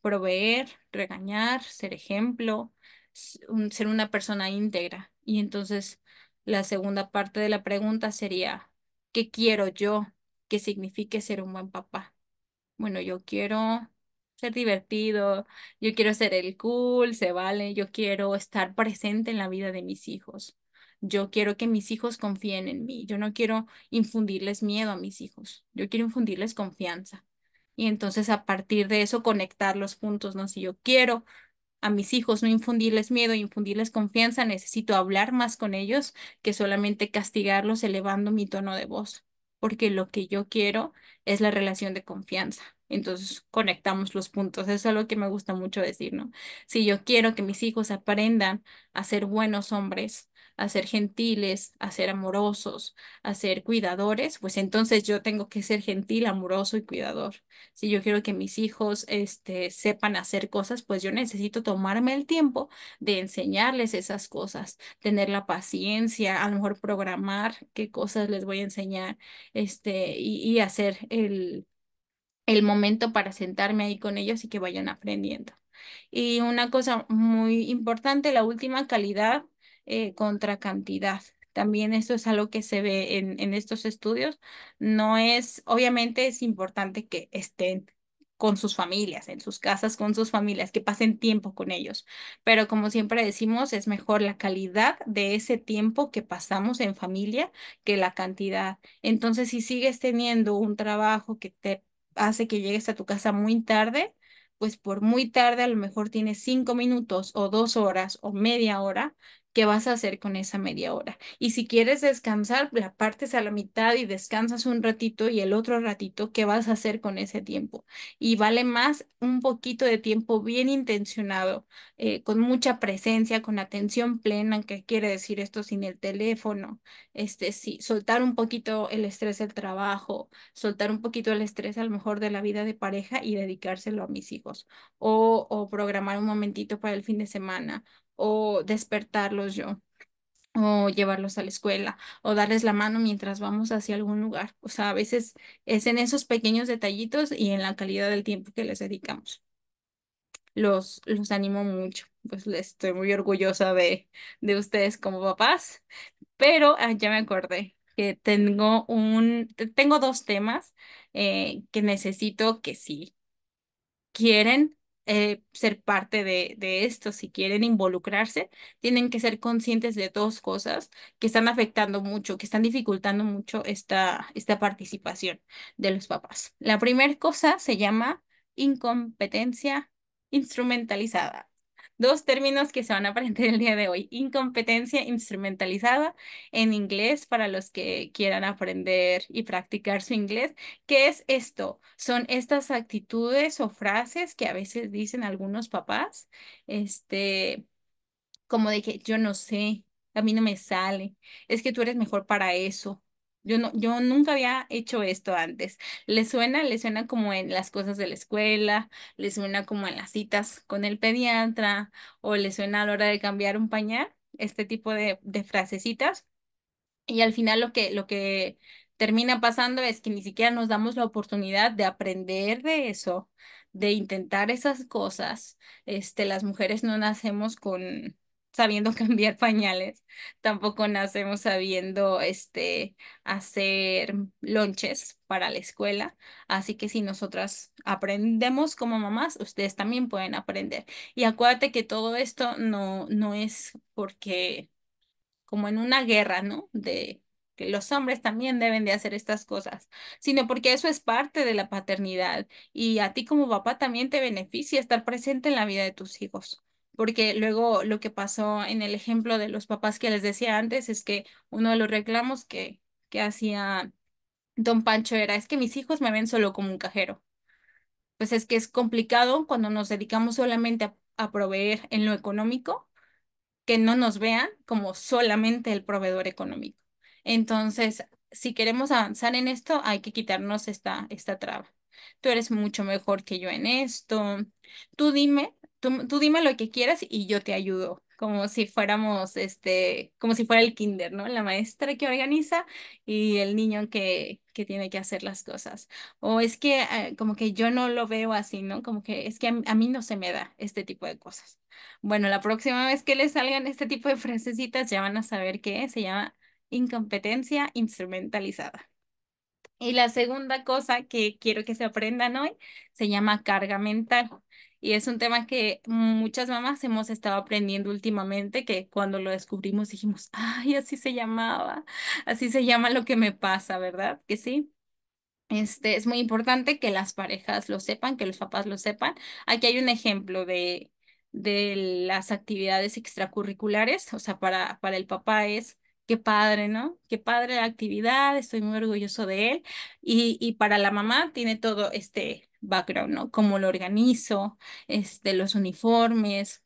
Proveer, regañar, ser ejemplo, ser una persona íntegra. Y entonces la segunda parte de la pregunta sería, ¿qué quiero yo que signifique ser un buen papá? Bueno, yo quiero ser divertido, yo quiero ser el cool, se vale, yo quiero estar presente en la vida de mis hijos. Yo quiero que mis hijos confíen en mí. Yo no quiero infundirles miedo a mis hijos. Yo quiero infundirles confianza. Y entonces a partir de eso conectar los puntos, ¿no? Si yo quiero a mis hijos, no infundirles miedo, infundirles confianza, necesito hablar más con ellos que solamente castigarlos elevando mi tono de voz, porque lo que yo quiero es la relación de confianza. Entonces conectamos los puntos. Eso es algo que me gusta mucho decir, ¿no? Si yo quiero que mis hijos aprendan a ser buenos hombres, a ser gentiles, a ser amorosos, a ser cuidadores, pues entonces yo tengo que ser gentil, amoroso y cuidador. Si yo quiero que mis hijos, sepan hacer cosas, pues yo necesito tomarme el tiempo de enseñarles esas cosas, tener la paciencia, a lo mejor programar qué cosas les voy a enseñar, y hacer el momento para sentarme ahí con ellos y que vayan aprendiendo. Y una cosa muy importante, la última calidad contra cantidad. También esto es algo que se ve en estos estudios. No es, obviamente es importante que estén con sus familias, en sus casas con sus familias, que pasen tiempo con ellos. Pero como siempre decimos, es mejor la calidad de ese tiempo que pasamos en familia que la cantidad. Entonces, si sigues teniendo un trabajo que te hace que llegues a tu casa muy tarde, pues por muy tarde a lo mejor tienes 5 minutos o 2 horas o media hora. ¿Qué vas a hacer con esa media hora? Y si quieres descansar, la partes a la mitad y descansas un ratito y el otro ratito, ¿qué vas a hacer con ese tiempo? Y vale más un poquito de tiempo bien intencionado, con mucha presencia, con atención plena, ¿qué quiere decir esto sin el teléfono? Sí, soltar un poquito el estrés del trabajo, soltar un poquito el estrés a lo mejor de la vida de pareja y dedicárselo a mis hijos. O programar un momentito para el fin de semana, o despertarlos yo, o llevarlos a la escuela, o darles la mano mientras vamos hacia algún lugar. O sea, a veces es en esos pequeños detallitos y en la calidad del tiempo que les dedicamos. Los animo mucho, pues les estoy muy orgullosa de ustedes como papás. Pero ya me acordé que tengo dos temas que necesito que si quieren ser parte de esto, si quieren involucrarse, tienen que ser conscientes de dos cosas que están afectando mucho, que están dificultando mucho esta participación de los papás. La primera cosa se llama incompetencia instrumentalizada. Dos términos que se van a aprender el día de hoy. Incompetencia instrumentalizada en inglés para los que quieran aprender y practicar su inglés. ¿Qué es esto? Son estas actitudes o frases que a veces dicen algunos papás, este, como de que yo no sé, a mí no me sale, es que tú eres mejor para eso. Yo nunca había hecho esto antes. Le suena como en las cosas de la escuela, le suena como en las citas con el pediatra, o le suena a la hora de cambiar un pañal, este tipo de frasecitas. Y al final lo que termina pasando es que ni siquiera nos damos la oportunidad de aprender de eso, de intentar esas cosas. Las mujeres no nacemos con sabiendo cambiar pañales, tampoco nacemos sabiendo hacer lonches para la escuela. Así que si nosotras aprendemos como mamás, ustedes también pueden aprender. Y acuérdate que todo esto no es porque como en una guerra, ¿no? De que los hombres también deben de hacer estas cosas, sino porque eso es parte de la paternidad y a ti como papá también te beneficia estar presente en la vida de tus hijos. Porque luego lo que pasó en el ejemplo de los papás que les decía antes es que uno de los reclamos que hacía don Pancho era, es que mis hijos me ven solo como un cajero. Pues es que es complicado cuando nos dedicamos solamente a proveer en lo económico que no nos vean como solamente el proveedor económico. Entonces, si queremos avanzar en esto, hay que quitarnos esta traba. Tú eres mucho mejor que yo en esto. Tú dime lo que quieras y yo te ayudo. Como si fuéramos, como si fuera el kinder, ¿no? La maestra que organiza y el niño que tiene que hacer las cosas. O es que como que yo no lo veo así, ¿no? Como que es que a mí no se me da este tipo de cosas. Bueno, la próxima vez que les salgan este tipo de frasecitas ya van a saber qué es. Se llama incompetencia instrumentalizada. Y la segunda cosa que quiero que se aprendan hoy se llama carga mental. Y es un tema que muchas mamás hemos estado aprendiendo últimamente, que cuando lo descubrimos dijimos, ay, así se llamaba, así se llama lo que me pasa, ¿verdad? Que sí. Es muy importante que las parejas lo sepan, que los papás lo sepan. Aquí hay un ejemplo de las actividades extracurriculares, o sea, para el papá es, qué padre, ¿no? Qué padre la actividad, estoy muy orgulloso de él. Y para la mamá tiene todo este background, ¿no? Cómo lo organizo, los uniformes,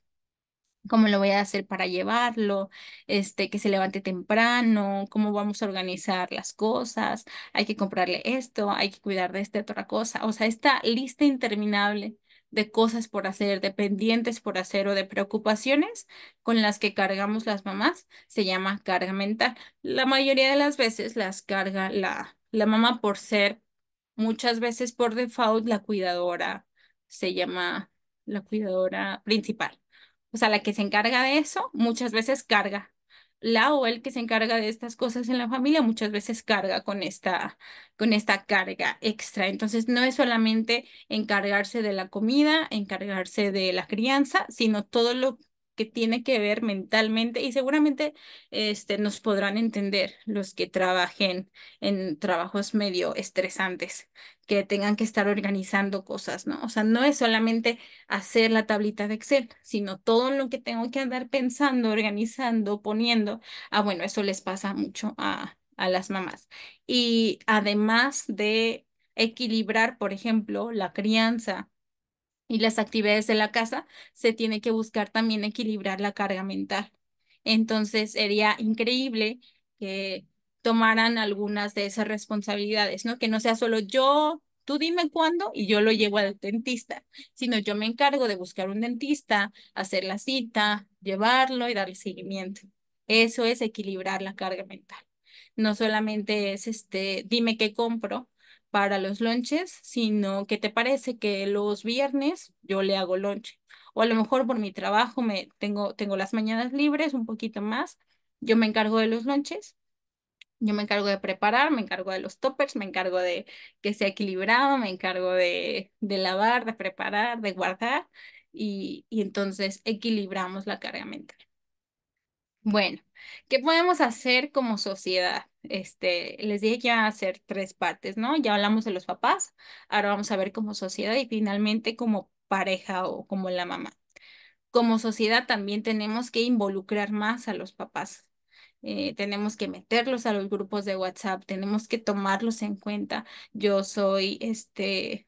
cómo lo voy a hacer para llevarlo, que se levante temprano, cómo vamos a organizar las cosas, hay que comprarle esto, hay que cuidar de esta otra cosa. O sea, esta lista interminable de cosas por hacer, de pendientes por hacer o de preocupaciones con las que cargamos las mamás se llama carga mental. La mayoría de las veces las carga la mamá por ser muchas veces por default la cuidadora, se llama la cuidadora principal. O sea, la que se encarga de eso, muchas veces carga. La o el que se encarga de estas cosas en la familia, muchas veces carga con esta carga extra. Entonces, no es solamente encargarse de la comida, encargarse de la crianza, sino todo lo que tiene que ver mentalmente y seguramente nos podrán entender los que trabajen en trabajos medio estresantes, que tengan que estar organizando cosas, ¿no? O sea, no es solamente hacer la tablita de Excel, sino todo lo que tengo que andar pensando, organizando, poniendo. Ah, bueno, eso les pasa mucho a las mamás. Y además de equilibrar, por ejemplo, la crianza y las actividades de la casa, se tiene que buscar también equilibrar la carga mental. Entonces, sería increíble que tomaran algunas de esas responsabilidades, ¿no? Que no sea solo yo, tú dime cuándo y yo lo llevo al dentista, sino yo me encargo de buscar un dentista, hacer la cita, llevarlo y darle seguimiento. Eso es equilibrar la carga mental. No solamente es dime qué compro para los lonches, sino que te parece que los viernes yo le hago lonche. O a lo mejor por mi trabajo tengo las mañanas libres, un poquito más. Yo me encargo de los lonches Yo me encargo de preparar, me encargo de los toppers, me encargo de que sea equilibrado, me encargo de lavar, de preparar, de guardar y entonces equilibramos la carga mental. Bueno, ¿qué podemos hacer como sociedad? Les dije que iban a hacer tres partes, ¿no? Ya hablamos de los papás, ahora vamos a ver como sociedad y finalmente como pareja o como la mamá. Como sociedad también tenemos que involucrar más a los papás. Tenemos que meterlos a los grupos de WhatsApp, tenemos que tomarlos en cuenta. Yo soy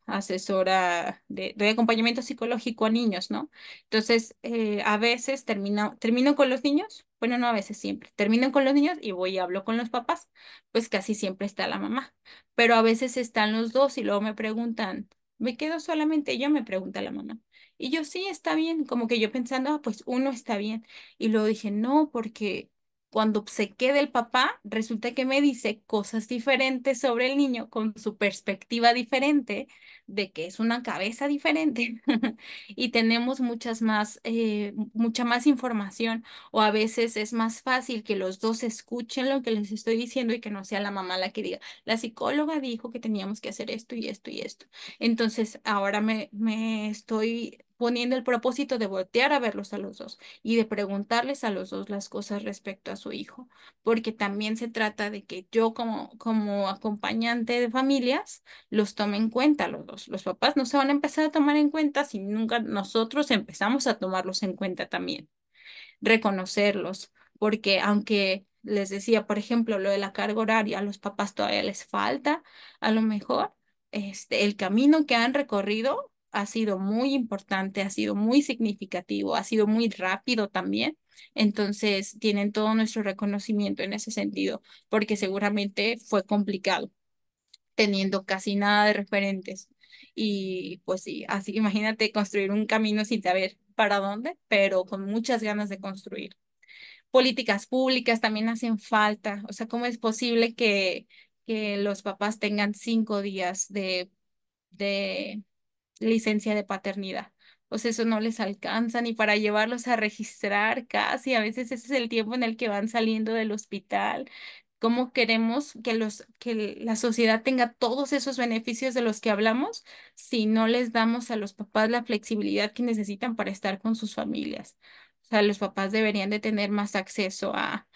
asesora de acompañamiento psicológico a niños, ¿no? Entonces, a veces termino con los niños, bueno, no a veces, siempre. Termino con los niños y voy y hablo con los papás, pues casi siempre está la mamá. Pero a veces están los dos y luego me preguntan, ¿me quedo solamente yo? Me pregunta la mamá. Y yo sí, está bien, como que yo pensando, ah, pues uno está bien. Y luego dije, no, porque cuando se queda el papá, resulta que me dice cosas diferentes sobre el niño con su perspectiva diferente de que es una cabeza diferente y tenemos mucha más información o a veces es más fácil que los dos escuchen lo que les estoy diciendo y que no sea la mamá la que diga, la psicóloga dijo que teníamos que hacer esto y esto y esto. Entonces, ahora me estoy poniendo el propósito de voltear a verlos a los dos y de preguntarles a los dos las cosas respecto a su hijo, porque también se trata de que yo como acompañante de familias los tome en cuenta los dos. Los papás no se van a empezar a tomar en cuenta si nunca nosotros empezamos a tomarlos en cuenta también reconocerlos, porque aunque les decía, por ejemplo, lo de la carga horaria, a los papás todavía les falta, a lo mejor, el camino que han recorrido ha sido muy importante, ha sido muy significativo, ha sido muy rápido también. Entonces, tienen todo nuestro reconocimiento en ese sentido, porque seguramente fue complicado, teniendo casi nada de referentes. Y pues sí, así imagínate construir un camino sin saber para dónde, pero con muchas ganas de construir. Políticas públicas también hacen falta. O sea, ¿cómo es posible que los papás tengan 5 días de licencia de paternidad? O sea, eso no les alcanza ni para llevarlos a registrar casi. A veces ese es el tiempo en el que van saliendo del hospital. ¿Cómo queremos que la sociedad tenga todos esos beneficios de los que hablamos si no les damos a los papás la flexibilidad que necesitan para estar con sus familias? O sea, los papás deberían de tener más acceso a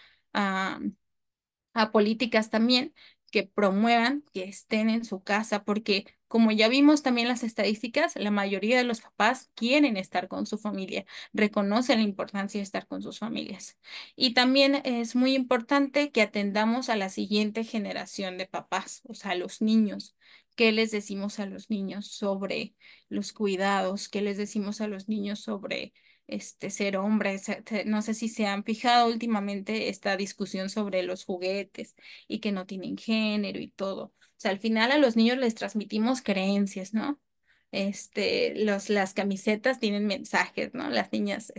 políticas también que promuevan que estén en su casa, porque como ya vimos también las estadísticas, la mayoría de los papás quieren estar con su familia, reconocen la importancia de estar con sus familias. Y también es muy importante que atendamos a la siguiente generación de papás, o sea, a los niños. ¿Qué les decimos a los niños sobre los cuidados? ¿Qué les decimos a los niños sobre ser hombre? No sé si se han fijado últimamente esta discusión sobre los juguetes y que no tienen género y todo. O sea, al final a los niños les transmitimos creencias, ¿no? Las camisetas tienen mensajes, ¿no? Las niñas,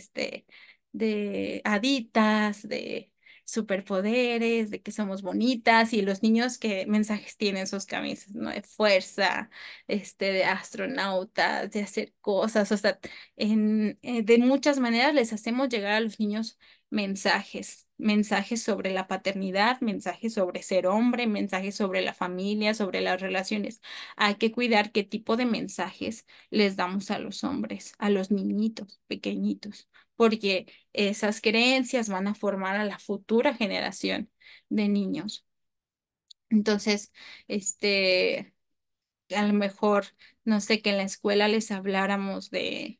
de haditas, de superpoderes, de que somos bonitas y los niños qué mensajes tienen sus camisas, ¿no? De fuerza, de astronautas, de hacer cosas, o sea, de muchas maneras les hacemos llegar a los niños mensajes sobre la paternidad, mensajes sobre ser hombre, mensajes sobre la familia, sobre las relaciones. Hay que cuidar qué tipo de mensajes les damos a los hombres, a los niñitos pequeñitos, porque esas creencias van a formar a la futura generación de niños. Entonces, a lo mejor, no sé, que en la escuela les habláramos de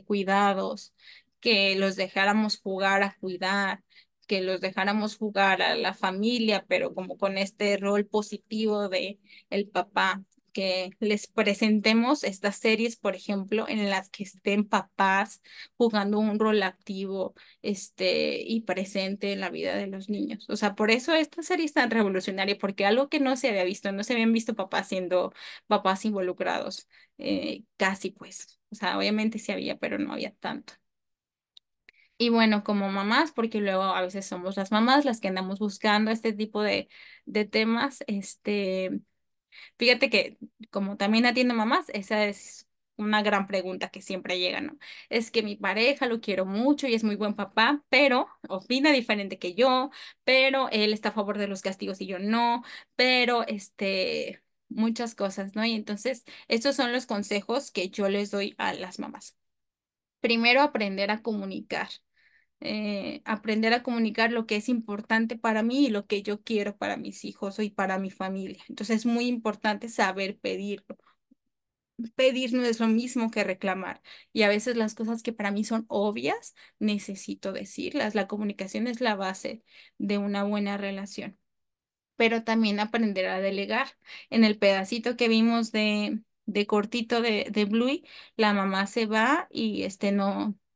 cuidados, que los dejáramos jugar a cuidar, que los dejáramos jugar a la familia, pero como con este rol positivo de el papá, que les presentemos estas series, por ejemplo, en las que estén papás jugando un rol activo, y presente en la vida de los niños. O sea, por eso esta serie es tan revolucionaria, porque algo que no se había visto, no se habían visto papás siendo papás involucrados, casi pues. O sea, obviamente sí había, pero no había tanto. Y bueno, como mamás, porque luego a veces somos las mamás las que andamos buscando este tipo de temas, fíjate que como también atiendo mamás, esa es una gran pregunta que siempre llega, ¿no? Es que mi pareja lo quiero mucho y es muy buen papá, pero opina diferente que yo, pero él está a favor de los castigos y yo no, pero muchas cosas, ¿no? Y entonces, estos son los consejos que yo les doy a las mamás. Primero, aprender a comunicar lo que es importante para mí y lo que yo quiero para mis hijos y para mi familia. Entonces es muy importante saber pedirlo. Pedir no es lo mismo que reclamar. Y a veces las cosas que para mí son obvias, necesito decirlas. La comunicación es la base de una buena relación, pero también aprender a delegar. En el pedacito que vimos de cortito de Bluey, la mamá se va y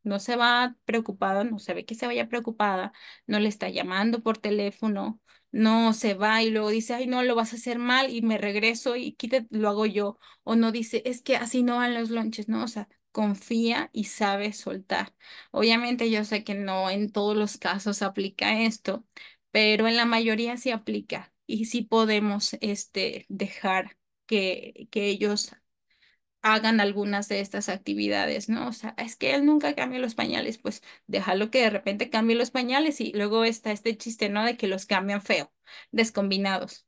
no se va preocupada, no se ve que se vaya preocupada, no le está llamando por teléfono, no se va y luego dice, ay, no, lo vas a hacer mal y me regreso y lo hago yo. O no dice, es que así no van los lonches, ¿no? O sea, confía y sabe soltar. Obviamente yo sé que no en todos los casos aplica esto, pero en la mayoría sí aplica y sí podemos dejar que ellos hagan algunas de estas actividades, ¿no? O sea, es que él nunca cambia los pañales, pues déjalo que de repente cambie los pañales y luego está este chiste, ¿no? De que los cambian feo, descombinados.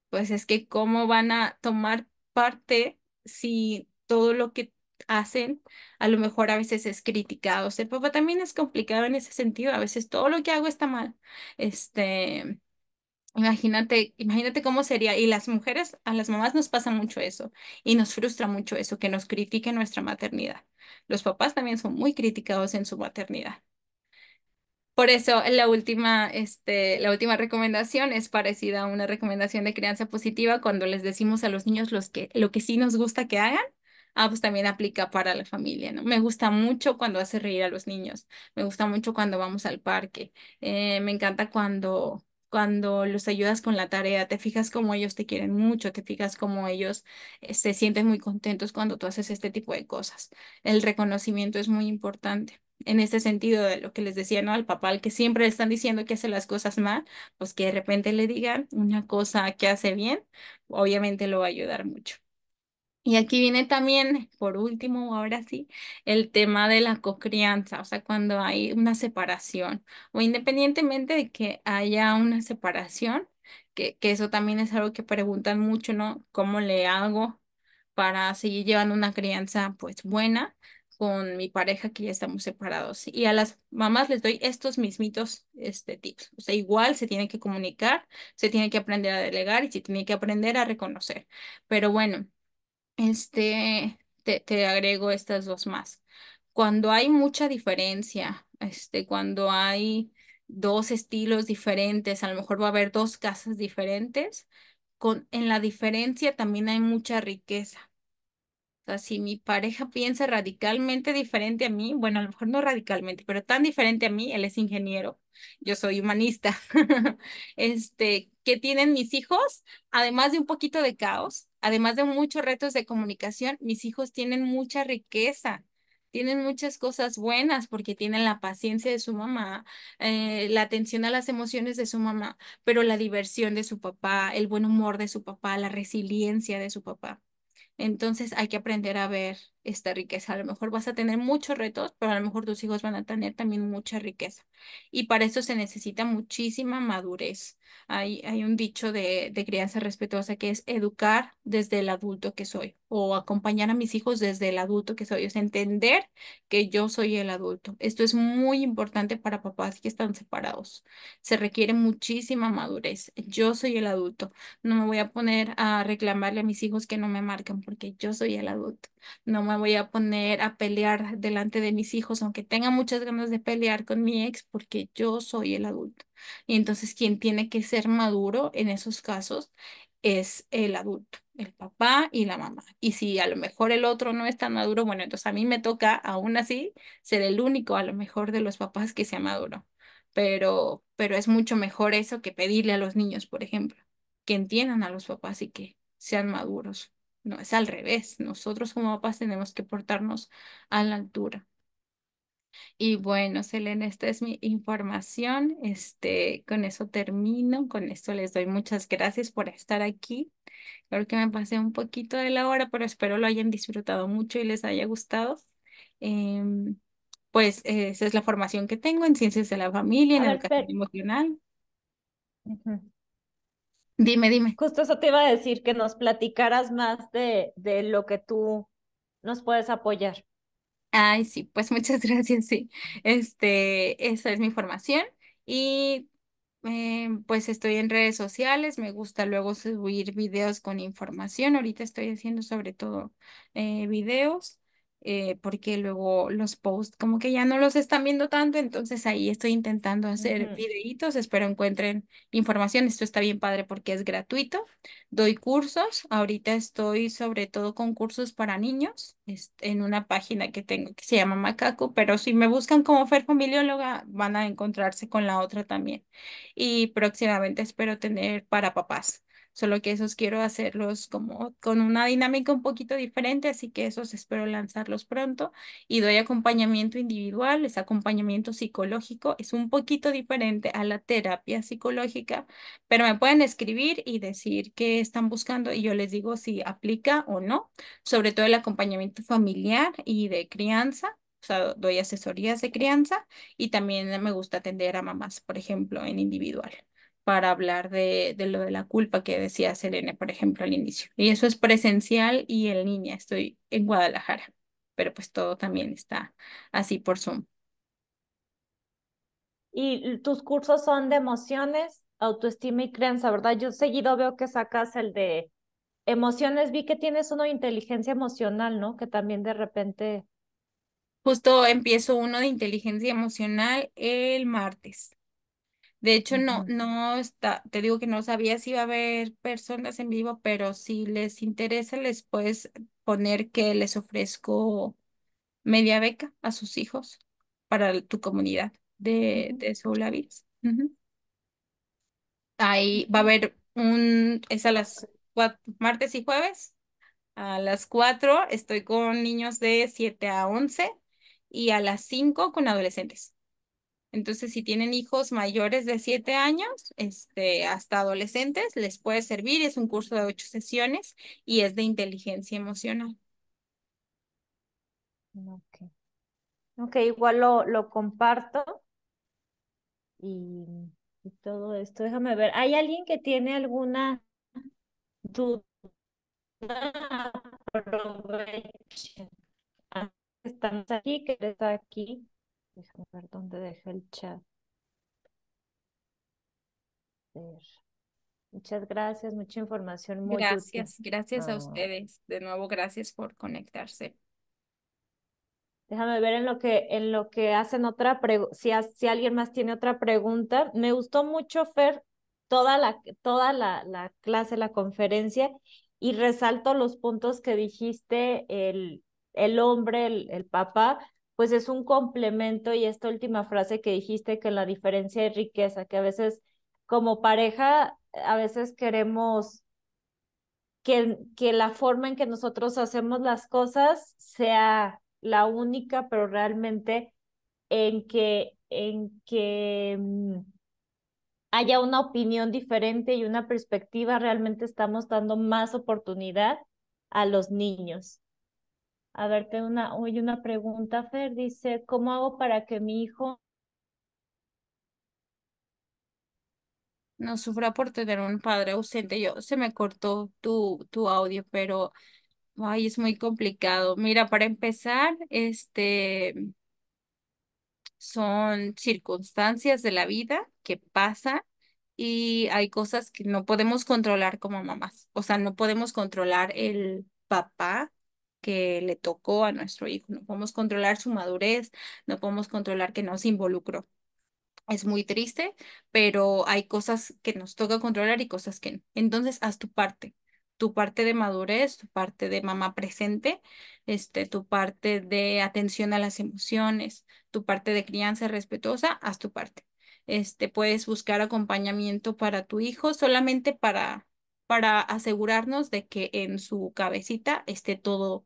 Pues es que cómo van a tomar parte si todo lo que hacen a lo mejor a veces es criticado. Ser papá también es complicado en ese sentido, a veces todo lo que hago está mal. Este, imagínate cómo sería. Y las mujeres, a las mamás nos pasa mucho eso y nos frustra mucho eso, que nos critiquen nuestra maternidad. Los papás también son muy criticados en su maternidad. Por eso la última recomendación es parecida a una recomendación de crianza positiva cuando les decimos a los niños lo que sí nos gusta que hagan. Pues también aplica para la familia, ¿no? Me gusta mucho cuando hace reír a los niños. Me gusta mucho cuando vamos al parque. Me encanta cuando los ayudas con la tarea. Te fijas cómo ellos te quieren mucho. Te fijas cómo ellos se sienten muy contentos cuando tú haces este tipo de cosas. El reconocimiento es muy importante en ese sentido de lo que les decía, ¿no? Al papá, al que siempre le están diciendo que hace las cosas mal, pues que de repente le digan una cosa que hace bien, obviamente lo va a ayudar mucho. Y aquí viene también, por último, ahora sí, el tema de la cocrianza, o sea, cuando hay una separación o independientemente de que haya una separación, que eso también es algo que preguntan mucho, ¿no? ¿Cómo le hago para seguir llevando una crianza pues buena con mi pareja que ya estamos separados? Y a las mamás les doy estos mismitos tips. O sea, igual se tiene que comunicar, se tiene que aprender a delegar y se tiene que aprender a reconocer. Pero bueno. Te agrego estas dos más. Cuando hay mucha diferencia, cuando hay dos estilos diferentes, a lo mejor va a haber dos casas diferentes, en la diferencia también hay mucha riqueza. O sea, si mi pareja piensa radicalmente diferente a mí, bueno, a lo mejor no radicalmente, pero tan diferente a mí, él es ingeniero, yo soy humanista. ¿Qué tienen mis hijos? Además de un poquito de caos, además de muchos retos de comunicación, mis hijos tienen mucha riqueza. Tienen muchas cosas buenas porque tienen la paciencia de su mamá, la atención a las emociones de su mamá, pero la diversión de su papá, el buen humor de su papá, la resiliencia de su papá. Entonces hay que aprender a ver esta riqueza. A lo mejor vas a tener muchos retos, pero a lo mejor tus hijos van a tener también mucha riqueza. Y para eso se necesita muchísima madurez. Hay un dicho de crianza respetuosa que es educar desde el adulto que soy o acompañar a mis hijos desde el adulto que soy. Es entender que yo soy el adulto. Esto es muy importante para papás que están separados. Se requiere muchísima madurez. Yo soy el adulto. No me voy a poner a reclamarle a mis hijos que no me marcan porque yo soy el adulto. No me voy a poner a pelear delante de mis hijos, aunque tenga muchas ganas de pelear con mi ex, porque yo soy el adulto. Y entonces quien tiene que ser maduro en esos casos es el adulto, el papá y la mamá. Y si a lo mejor el otro no es tan maduro, bueno, entonces a mí me toca aún así ser el único a lo mejor de los papás que sea maduro. Pero es mucho mejor eso que pedirle a los niños, por ejemplo, que entiendan a los papás y que sean maduros. No, es al revés. Nosotros como papás tenemos que portarnos a la altura. Y bueno, Selena, esta es mi información. Con eso termino. Con esto les doy muchas gracias por estar aquí. Creo que me pasé un poquito de la hora, pero espero lo hayan disfrutado mucho y les haya gustado. Em, Esa es la formación que tengo en ciencias de la familia, A en ver, educación emocional. ujú. Dime, dime. Justo eso te iba a decir, que nos platicaras más de lo que tú nos puedes apoyar. Ay, sí, pues muchas gracias, sí. Esa es mi formación y pues estoy en redes sociales, me gusta luego subir videos con información. Ahorita estoy haciendo sobre todo videos porque luego los posts como que ya no los están viendo tanto, entonces ahí estoy intentando hacer Ujú, videitos, espero encuentren información. Esto está bien padre porque es gratuito. Doy cursos, ahorita estoy sobre todo con cursos para niños, en una página que tengo que se llama Macaco, pero si me buscan como Fer Familióloga van a encontrarse con la otra también. Y próximamente espero tener para papás, solo que esos quiero hacerlos como con una dinámica un poquito diferente, así que esos espero lanzarlos pronto. Y doy acompañamiento individual, es acompañamiento psicológico, es un poquito diferente a la terapia psicológica, pero me pueden escribir y decir qué están buscando y yo les digo si aplica o no, sobre todo el acompañamiento familiar y de crianza. O sea, doy asesorías de crianza y también me gusta atender a mamás, por ejemplo, en individual, para hablar de lo de la culpa que decía Selene, por ejemplo, al inicio. Y eso es presencial y en línea. Estoy en Guadalajara, pero pues todo también está así por Zoom. y tus cursos son de emociones, autoestima y crianza, ¿verdad? Yo seguido veo que sacas el de emociones. Vi que tienes uno de inteligencia emocional, ¿no? Que también de repente. Justo empiezo uno de inteligencia emocional el martes. De hecho, Ujú. no está, te digo que no sabía si iba a haber personas en vivo, pero si les interesa, les puedes poner que les ofrezco media beca a sus hijos para tu comunidad Ujú, de Soul Habits. Ujú. Ahí va a ujú. haber es a Ok. las martes y jueves. A las 4 estoy con niños de 7 a 11 y a las 5 con adolescentes. Entonces, si tienen hijos mayores de 7 años, hasta adolescentes, les puede servir. Es un curso de 8 sesiones y es de inteligencia emocional. Ok. Ok, igual lo comparto y, y todo esto. Déjame ver. ¿Hay alguien que tiene alguna duda? Aprovechen. Ah, estamos aquí, que está aquí. Déjame ver dónde dejé el chat. Ver. Muchas gracias, mucha información muy útil. Gracias, gracias a Ah, ustedes. De nuevo, gracias por conectarse. déjame ver en lo que hacen otra pregunta, si alguien más tiene otra pregunta. Me gustó mucho, Fer, toda la clase, la conferencia, y resalto los puntos que dijiste, el hombre, el papá, pues es un complemento, y esta última frase que dijiste, que la diferencia es riqueza, que a veces como pareja, a veces queremos que la forma en que nosotros hacemos las cosas sea la única, pero realmente en que haya una opinión diferente y una perspectiva, realmente estamos dando más oportunidad a los niños. A ver, hoy una pregunta, Fer, dice, ¿cómo hago para que mi hijo No sufra por tener un padre ausente. Se me cortó tu audio, pero ay, es muy complicado. Mira, para empezar, son circunstancias de la vida que pasan y hay cosas que no podemos controlar como mamás. O sea, no podemos controlar el papá que le tocó a nuestro hijo, no podemos controlar su madurez, no podemos controlar que no se involucró. Es muy triste, pero hay cosas que nos toca controlar y cosas que no. Entonces, haz tu parte de madurez, tu parte de mamá presente, tu parte de atención a las emociones, tu parte de crianza respetuosa, haz tu parte. Puedes buscar acompañamiento para tu hijo solamente para asegurarnos de que en su cabecita esté todo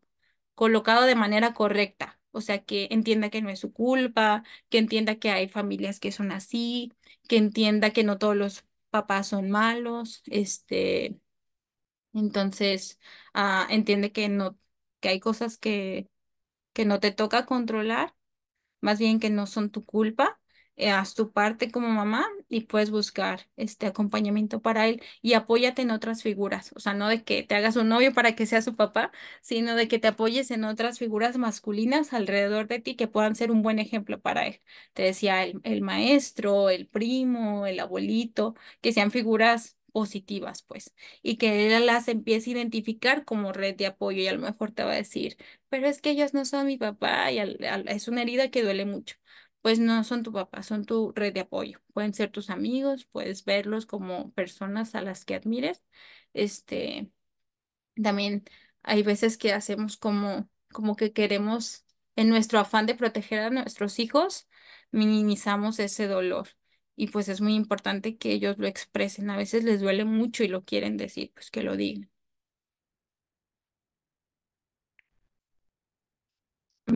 colocado de manera correcta. O sea, que entienda que no es su culpa, que entienda que hay familias que son así, que entienda que no todos los papás son malos, entonces, entiende que no, que hay cosas que no te toca controlar, más bien que no son tu culpa. Haz tu parte como mamá y puedes buscar este acompañamiento para él y apóyate en otras figuras, o sea, no de que te hagas un novio para que sea su papá, sino de que te apoyes en otras figuras masculinas alrededor de ti que puedan ser un buen ejemplo para él. Te decía el maestro, el primo, el abuelito, que sean figuras positivas, pues, y que él las empiece a identificar como red de apoyo y a lo mejor te va a decir, pero es que ellos no son mi papá y es una herida que duele mucho. Pues no son tu papá, son tu red de apoyo. Pueden ser tus amigos, puedes verlos como personas a las que admires. Este, también hay veces que hacemos como que queremos, en nuestro afán de proteger a nuestros hijos, minimizamos ese dolor. Y pues es muy importante que ellos lo expresen. A veces les duele mucho y lo quieren decir, pues que lo digan.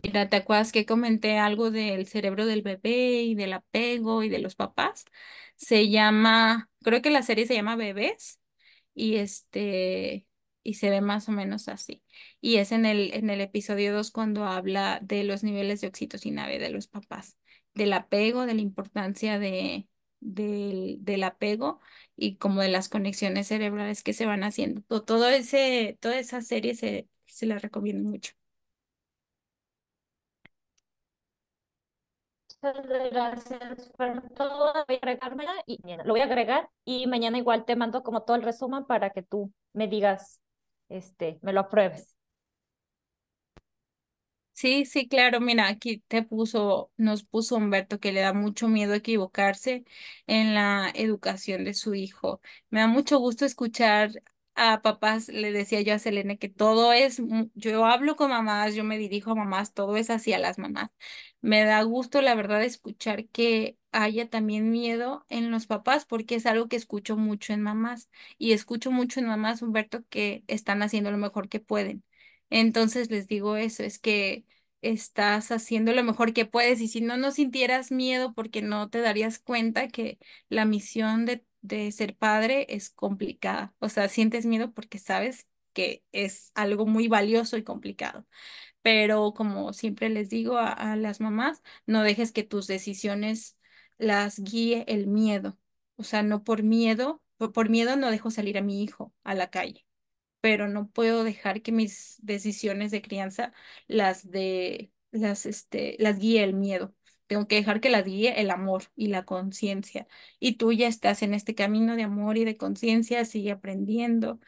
Mira, ¿te acuerdas que comenté algo del cerebro del bebé y del apego y de los papás? Se llama, creo que la serie se llama Bebés y y se ve más o menos así. Y es en el episodio 2 cuando habla de los niveles de oxitocina B de los papás, del apego, de la importancia del apego y como de las conexiones cerebrales que se van haciendo. Toda esa serie se la recomiendo mucho. Muchas gracias por todo. Voy a agregármela y mañana lo voy a agregar y mañana igual te mando como todo el resumen para que tú me digas, me lo apruebes. Sí, sí, claro. Mira, aquí nos puso Humberto que le da mucho miedo equivocarse en la educación de su hijo. Me da mucho gusto escuchar a papás, le decía yo a Selene que yo hablo con mamás, yo me dirijo a mamás, todo es hacia las mamás. Me da gusto, la verdad, escuchar que haya también miedo en los papás, porque es algo que escucho mucho en mamás y escucho mucho en mamás, Humberto, que están haciendo lo mejor que pueden. Entonces les digo eso, es que estás haciendo lo mejor que puedes y si no, no sintieras miedo porque no te darías cuenta que la misión de ser padre es complicada. O sea, sientes miedo porque sabes que es algo muy valioso y complicado. Pero como siempre les digo a las mamás, no dejes que tus decisiones las guíe el miedo. O sea, no por miedo, por miedo no dejo salir a mi hijo a la calle, pero no puedo dejar que mis decisiones de crianza las guíe el miedo. Tengo que dejar que las guíe el amor y la conciencia. Y tú ya estás en este camino de amor y de conciencia, sigue aprendiendo,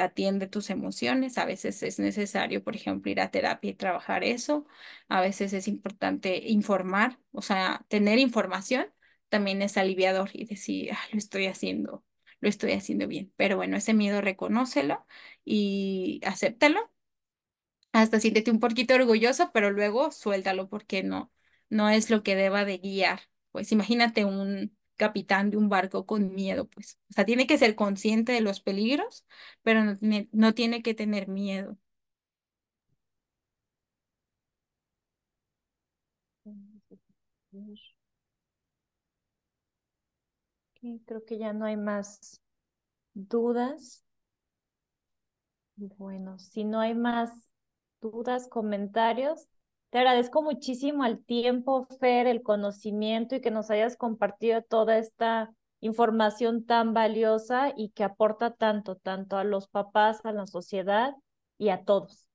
atiende tus emociones. A veces es necesario, por ejemplo, ir a terapia y trabajar eso. A veces es importante informar, o sea, tener información también es aliviador y decir, "Ah, lo estoy haciendo bien". Pero bueno, ese miedo reconócelo y acéptalo. Hasta siéntete un poquito orgulloso, pero luego suéltalo porque no es lo que deba de guiar. Pues imagínate un capitán de un barco con miedo, pues. O sea, tiene que ser consciente de los peligros, pero no tiene que tener miedo. Ok, creo que ya no hay más dudas. Bueno, si no hay más dudas, comentarios, te agradezco muchísimo el tiempo, Fer, el conocimiento y que nos hayas compartido toda esta información tan valiosa y que aporta tanto, tanto a los papás, a la sociedad y a todos.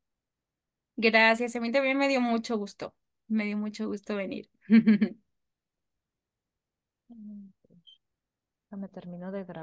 Gracias, a mí también me dio mucho gusto. Me dio mucho gusto venir. Ya me termino de grabar.